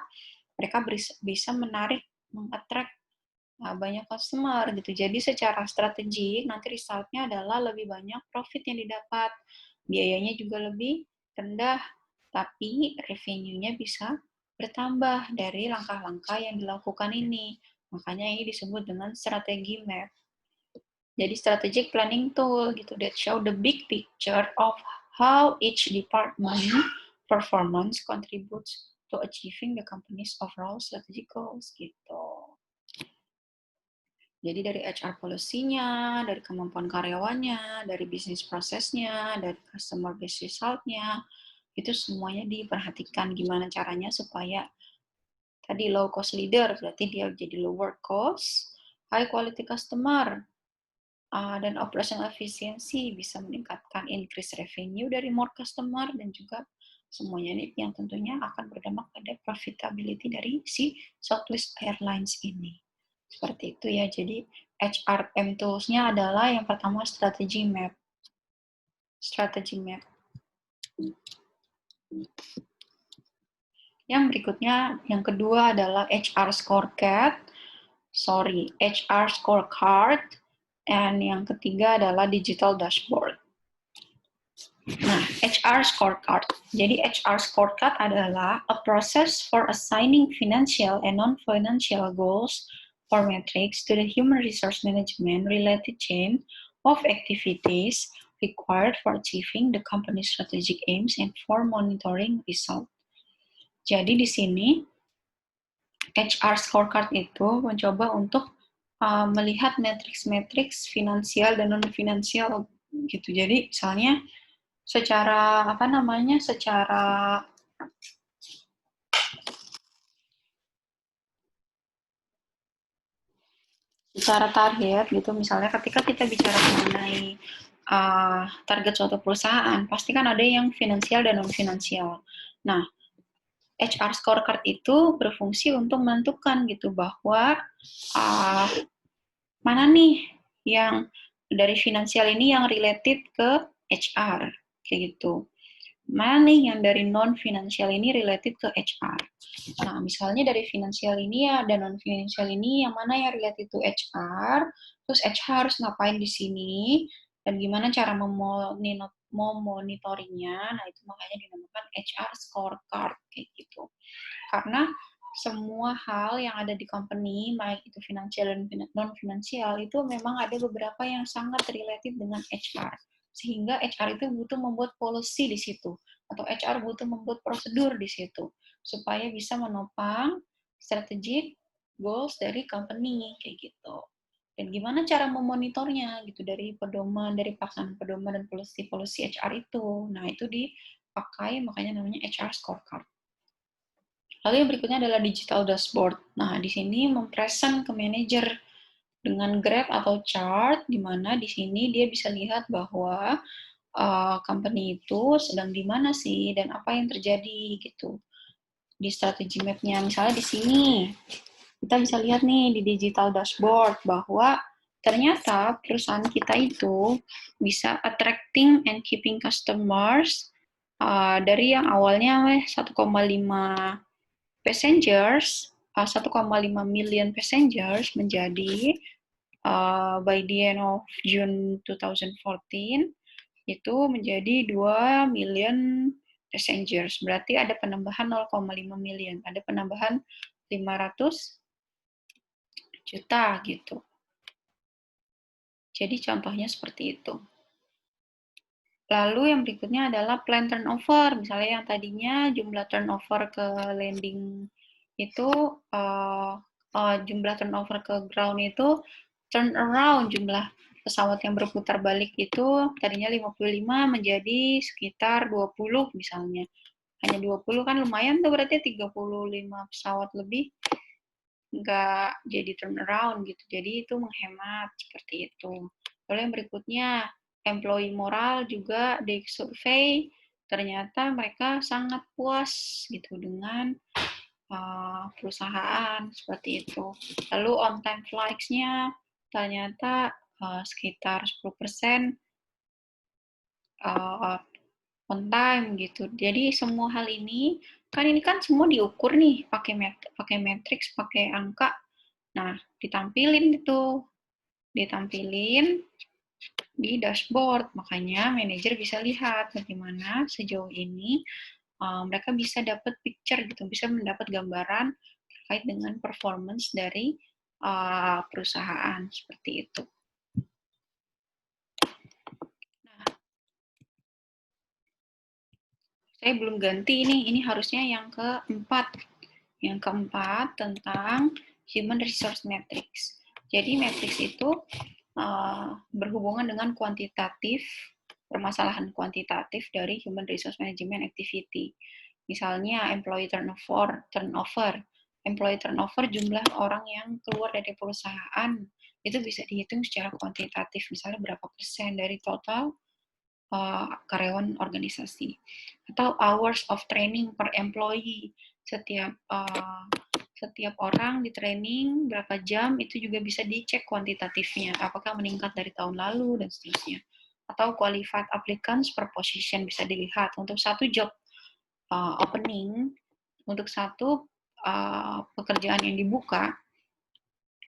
mereka bisa menarik, mengattract banyak customer gitu. Jadi secara strategik nanti resultnya adalah lebih banyak profit yang didapat, biayanya juga lebih rendah, tapi revenue-nya bisa bertambah dari langkah-langkah yang dilakukan ini. Makanya ini disebut dengan strategi map. Jadi strategic planning tool gitu, that show the big picture of how each department performance contributes to achieving the company's overall strategic goals gitu. Jadi dari HR policy-nya, dari kemampuan karyawannya, dari bisnis prosesnya, dari customer base result-nya, itu semuanya diperhatikan gimana caranya supaya tadi low cost leader, berarti dia jadi lower cost, high quality customer, dan operational efficiency bisa meningkatkan increase revenue dari more customer, dan juga semuanya ini yang tentunya akan berdampak pada profitability dari si Southwest Airlines ini. Seperti itu ya. Jadi HRM tools-nya adalah yang pertama strategy map. Strategy map. Yang berikutnya, yang kedua adalah HR scorecard. HR scorecard. And yang ketiga adalah digital dashboard. Nah, HR scorecard. Jadi HR scorecard adalah a process for assigning financial and non-financial goals or metrics to the human resource management related chain of activities required for achieving the company's strategic aims and for monitoring result. Jadi di sini HR scorecard itu mencoba untuk melihat matriks-matriks finansial dan non-finansial gitu. Jadi misalnya secara target gitu, misalnya ketika kita bicara mengenai target suatu perusahaan, pasti kan ada yang finansial dan non finansial. Nah, HR scorecard itu berfungsi untuk menentukan gitu bahwa mana nih yang dari finansial ini yang related ke HR kayak gitu. Mana nih yang dari non-finansial ini related ke HR. Nah, misalnya dari finansial ini ya, dan non-finansial ini yang mana yang related to HR, terus HR harus ngapain di sini, dan gimana cara memonitorinya, nah itu makanya dinamakan HR scorecard, kayak gitu. Karena semua hal yang ada di company, baik itu finansial dan non-finansial, itu memang ada beberapa yang sangat related dengan HR. Sehingga HR itu butuh membuat policy di situ, atau HR butuh membuat prosedur di situ, supaya bisa menopang strategic goals dari company, kayak gitu. Dan gimana cara memonitornya gitu dari pedoman, dari pelaksanaan pedoman dan policy HR itu. Nah, itu dipakai makanya namanya HR scorecard. Lalu yang berikutnya adalah digital dashboard. Nah, di sini mempresent ke manager dengan graph atau chart, di mana di sini dia bisa lihat bahwa company itu sedang di mana sih dan apa yang terjadi gitu di strategi map-nya. Misalnya di sini kita bisa lihat nih di digital dashboard bahwa ternyata perusahaan kita itu bisa attracting and keeping customers dari yang awalnya 1,5 passengers, 1,5 million passengers menjadi by the end of June 2014 itu menjadi 2 million passengers. Berarti ada penambahan 0,5 million, ada penambahan 500 juta gitu. Jadi contohnya seperti itu. Lalu yang berikutnya adalah plan turnover. Misalnya yang tadinya jumlah turnover ke landing itu jumlah turnover ke ground itu turn around jumlah pesawat yang berputar balik itu tadinya 55 menjadi sekitar 20 misalnya. Hanya 20 kan lumayan tuh berarti 35 pesawat lebih nggak jadi turnaround gitu. Jadi itu menghemat seperti itu. Lalu yang berikutnya, employee moral juga di survei ternyata mereka sangat puas gitu dengan perusahaan seperti itu. Lalu on time flights-nya ternyata sekitar 10% on time gitu. Jadi semua hal ini kan semua diukur nih pakai matriks, pakai angka. Nah, ditampilin di dashboard. Makanya manajer bisa lihat bagaimana sejauh ini mereka bisa dapat picture gitu, bisa mendapat gambaran terkait dengan performance dari perusahaan seperti itu. Nah, saya belum ganti ini harusnya yang keempat. Yang keempat tentang Human Resource Matrix. Jadi matrix itu berhubungan dengan kuantitatif, permasalahan kuantitatif dari Human Resource Management Activity. Misalnya employee turnover, employee turnover jumlah orang yang keluar dari perusahaan itu bisa dihitung secara kuantitatif, misalnya berapa persen dari total karyawan organisasi, atau hours of training per employee, setiap orang di training berapa jam itu juga bisa dicek kuantitatifnya, apakah meningkat dari tahun lalu dan seterusnya. Atau qualified applicants per position bisa dilihat untuk satu job opening, untuk satu pekerjaan yang dibuka,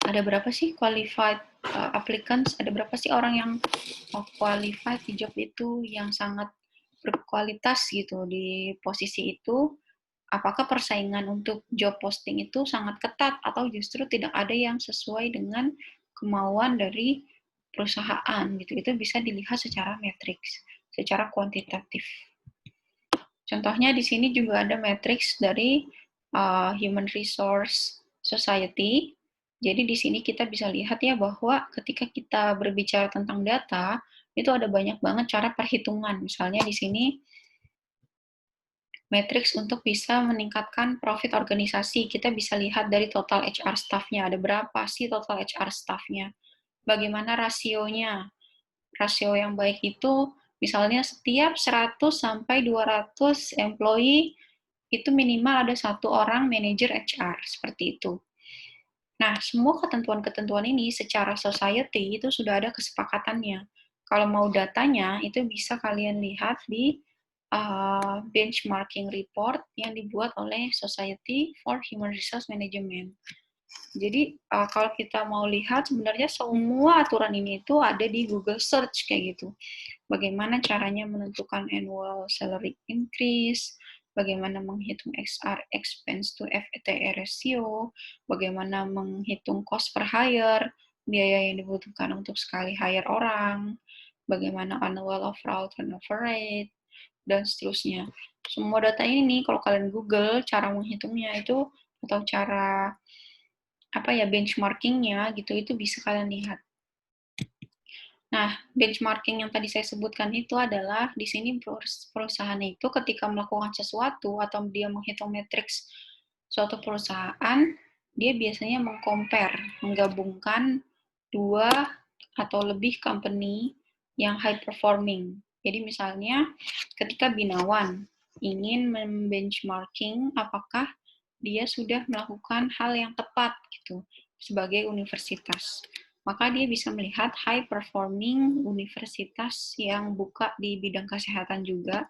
ada berapa sih qualified applicants, ada berapa sih orang yang qualified di job itu yang sangat berkualitas gitu di posisi itu, apakah persaingan untuk job posting itu sangat ketat atau justru tidak ada yang sesuai dengan kemauan dari perusahaan gitu. Itu bisa dilihat secara matriks, secara kuantitatif. Contohnya di sini juga ada matriks dari Human Resource Society. Jadi di sini kita bisa lihat ya bahwa ketika kita berbicara tentang data, itu ada banyak banget cara perhitungan. Misalnya di sini matriks untuk bisa meningkatkan profit organisasi. Kita bisa lihat dari total HR staff-nya. Ada berapa sih total HR staff-nya? Bagaimana rasionya? Rasio yang baik itu misalnya setiap 100 sampai 200 employee itu minimal ada satu orang manajer HR, seperti itu. Nah, semua ketentuan-ketentuan ini secara society itu sudah ada kesepakatannya. Kalau mau datanya, itu bisa kalian lihat di benchmarking report yang dibuat oleh Society for Human Resource Management. Jadi kalau kita mau lihat sebenarnya semua aturan ini itu ada di Google Search kayak gitu. Bagaimana caranya menentukan annual salary increase, bagaimana menghitung XR, expense to FTE ratio, bagaimana menghitung cost per hire, biaya yang dibutuhkan untuk sekali hire orang, bagaimana annual overall turnover rate, dan seterusnya. Semua data ini kalau kalian Google, cara menghitungnya itu atau cara benchmarkingnya gitu, itu bisa kalian lihat. Nah, benchmarking yang tadi saya sebutkan itu adalah di sini perusahaan itu ketika melakukan sesuatu atau dia menghitung matriks suatu perusahaan, dia biasanya menggabungkan dua atau lebih company yang high performing. Jadi misalnya ketika Binawan ingin membenchmarking apakah dia sudah melakukan hal yang tepat gitu sebagai universitas, maka dia bisa melihat high performing universitas yang buka di bidang kesehatan juga,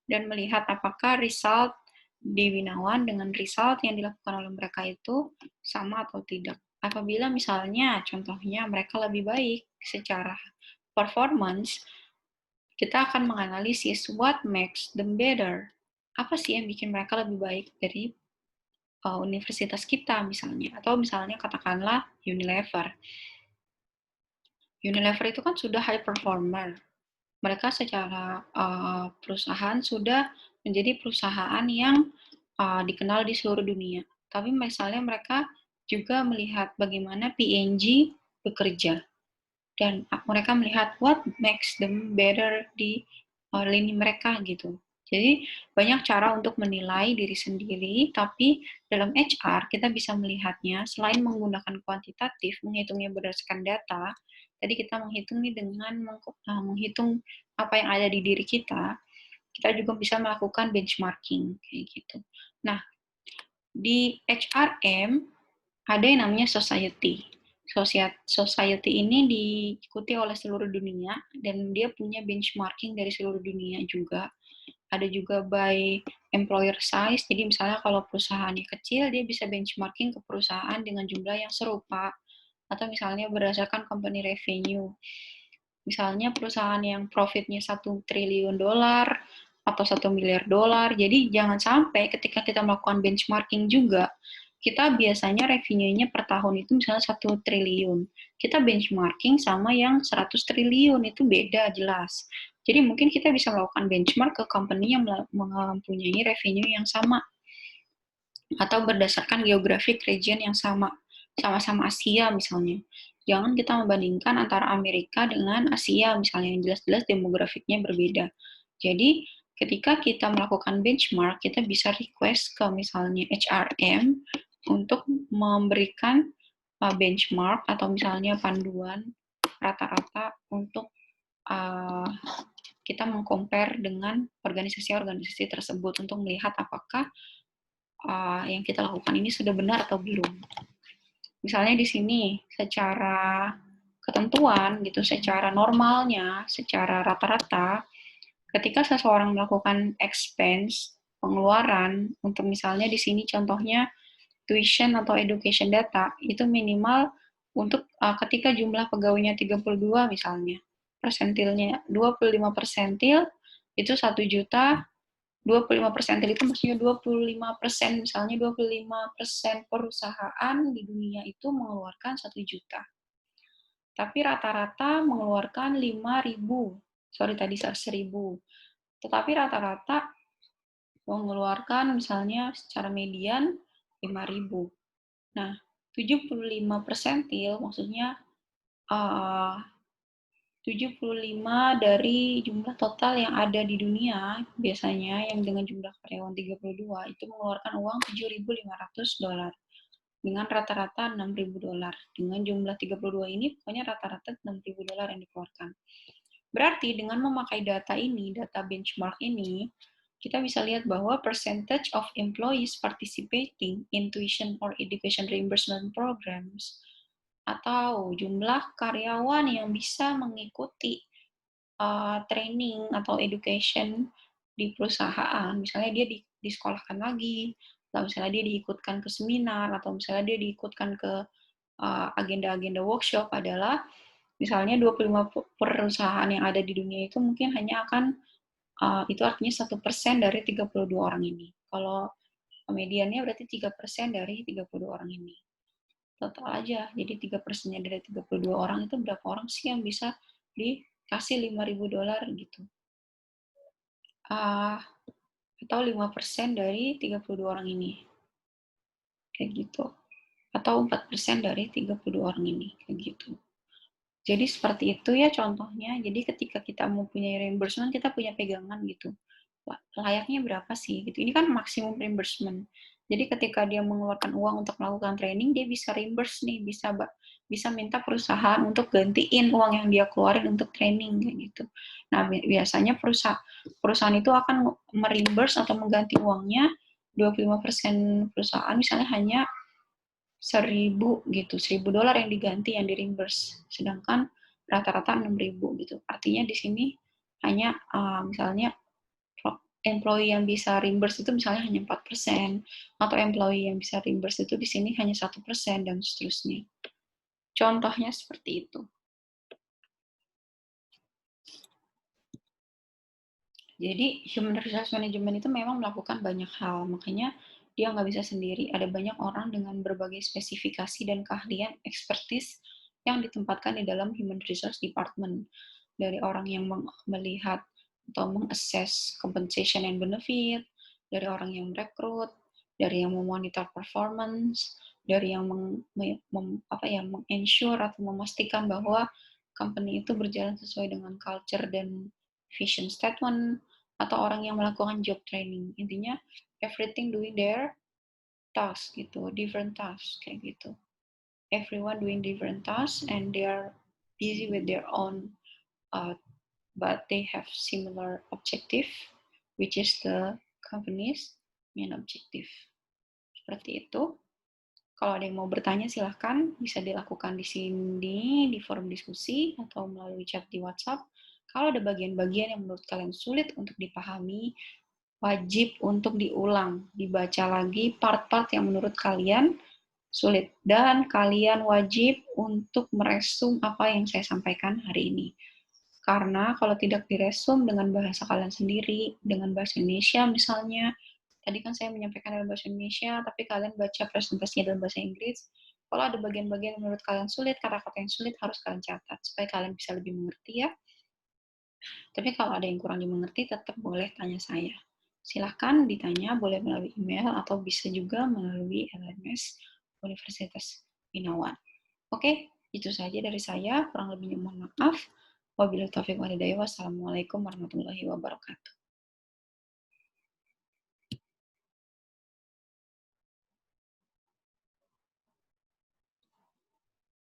dan melihat apakah result di Binawan dengan result yang dilakukan oleh mereka itu sama atau tidak. Apabila misalnya contohnya mereka lebih baik secara performance, kita akan menganalisis what makes them better. Apa sih yang bikin mereka lebih baik dari universitas kita misalnya, atau misalnya katakanlah Unilever. Unilever itu kan sudah high performer. Mereka secara perusahaan sudah menjadi perusahaan yang dikenal di seluruh dunia. Tapi misalnya mereka juga melihat bagaimana P&G bekerja, dan mereka melihat what makes them better di lini mereka gitu. Jadi banyak cara untuk menilai diri sendiri, tapi dalam HR kita bisa melihatnya selain menggunakan kuantitatif, menghitungnya berdasarkan data. Tadi kita menghitung nih dengan menghitung apa yang ada di diri kita juga bisa melakukan benchmarking kayak gitu. Nah, di HRM ada yang namanya society. Society ini diikuti oleh seluruh dunia dan dia punya benchmarking dari seluruh dunia juga. Ada juga by employer size, jadi misalnya kalau perusahaannya kecil, dia bisa benchmarking ke perusahaan dengan jumlah yang serupa, atau misalnya berdasarkan company revenue. Misalnya perusahaan yang profitnya 1 triliun dolar atau 1 miliar dolar, jadi jangan sampai ketika kita melakukan benchmarking juga, kita biasanya revenue-nya per tahun itu misalnya 1 triliun. Kita benchmarking sama yang 100 triliun, itu beda jelas. Jadi mungkin kita bisa melakukan benchmark ke company yang mempunyai revenue yang sama, atau berdasarkan geographic region yang sama-sama Asia misalnya. Jangan kita membandingkan antara Amerika dengan Asia misalnya, yang jelas-jelas demografiknya berbeda. Jadi ketika kita melakukan benchmark, kita bisa request ke misalnya HRM untuk memberikan benchmark atau misalnya panduan rata-rata untuk kita mengcompare dengan organisasi-organisasi tersebut untuk melihat apakah yang kita lakukan ini sudah benar atau belum. Misalnya di sini secara ketentuan gitu, secara normalnya, secara rata-rata, ketika seseorang melakukan expense, pengeluaran untuk misalnya di sini contohnya tuition atau education data, itu minimal untuk ketika jumlah pegawainya 32 misalnya, persentilnya 25 persentil itu 1 juta. 25 persentil itu maksudnya 25%, misalnya 25% perusahaan di dunia itu mengeluarkan 1 juta. Tapi rata-rata mengeluarkan 5.000, sorry tadi 1.000. Tetapi rata-rata mengeluarkan misalnya secara median 5.000. Nah, 75 persentil maksudnya 75 dari jumlah total yang ada di dunia, biasanya yang dengan jumlah karyawan 32, itu mengeluarkan uang 7.500 dolar. Dengan rata-rata 6.000 dolar. Dengan jumlah 32 ini, pokoknya rata-rata 6.000 dolar yang dikeluarkan. Berarti dengan memakai data ini, data benchmark ini, kita bisa lihat bahwa percentage of employees participating in tuition or education reimbursement programs, atau jumlah karyawan yang bisa mengikuti training atau education di perusahaan, misalnya dia disekolahkan lagi, atau misalnya dia diikutkan ke seminar, atau misalnya dia diikutkan ke agenda-agenda workshop, adalah misalnya 25 perusahaan yang ada di dunia itu mungkin hanya akan, itu artinya 1% dari 32 orang ini. Kalau mediannya berarti 3% dari 32 orang ini. Total aja, jadi 3%-nya dari 32 orang itu berapa orang sih yang bisa dikasih 5.000 dolar gitu. Atau 5% dari 32 orang ini. Kayak gitu. atau 4% dari 32 orang ini, kayak gitu. Jadi seperti itu ya contohnya. Jadi ketika kita mau punya reimbursement, kita punya pegangan gitu. Layaknya berapa sih gitu. Ini kan maksimum reimbursement. Jadi ketika dia mengeluarkan uang untuk melakukan training, dia bisa reimburse nih, bisa minta perusahaan untuk gantiin uang yang dia keluarin untuk training kayak gitu. Nah, biasanya perusahaan itu akan mereimburse atau mengganti uangnya 25% perusahaan misalnya hanya 1.000 gitu, $1.000 yang diganti, yang di reimburse, sedangkan rata-rata 6.000 gitu. Artinya di sini hanya misalnya employee yang bisa reimburse itu misalnya hanya 4%, atau employee yang bisa reimburse itu di sini hanya 1%, dan seterusnya. Contohnya seperti itu. Jadi human resource management itu memang melakukan banyak hal, makanya dia nggak bisa sendiri. Ada banyak orang dengan berbagai spesifikasi dan keahlian expertise yang ditempatkan di dalam human resource department. Dari orang yang melihat atau mengassess compensation and benefit, dari orang yang merekrut, dari yang memonitor performance, dari yang meng-ensure atau memastikan bahwa company itu berjalan sesuai dengan culture dan vision statement, atau orang yang melakukan job training. Intinya everything doing their task gitu, different tasks kayak gitu. Everyone doing different tasks and they are busy with their own, but they have similar objective, which is the company's main objective. Seperti itu. Kalau ada yang mau bertanya silahkan bisa dilakukan di sini di forum diskusi atau melalui chat di WhatsApp. Kalau ada bagian-bagian yang menurut kalian sulit untuk dipahami, wajib untuk diulang, dibaca lagi part-part yang menurut kalian sulit. Dan kalian wajib untuk meresum apa yang saya sampaikan hari ini. Karena kalau tidak diresum dengan bahasa kalian sendiri, dengan bahasa Indonesia misalnya, tadi kan saya menyampaikan dalam bahasa Indonesia, tapi kalian baca presentasinya dalam bahasa Inggris, kalau ada bagian-bagian menurut kalian sulit, kata-kata yang sulit harus kalian catat, supaya kalian bisa lebih mengerti ya. Tapi kalau ada yang kurang dimengerti, tetap boleh tanya saya. Silahkan ditanya, boleh melalui email, atau bisa juga melalui LMS Universitas Binawan. Oke, itu saja dari saya. Kurang lebihnya mohon maaf. Wabillahi taufiq walhidayah. Wassalamualaikum warahmatullahi wabarakatuh.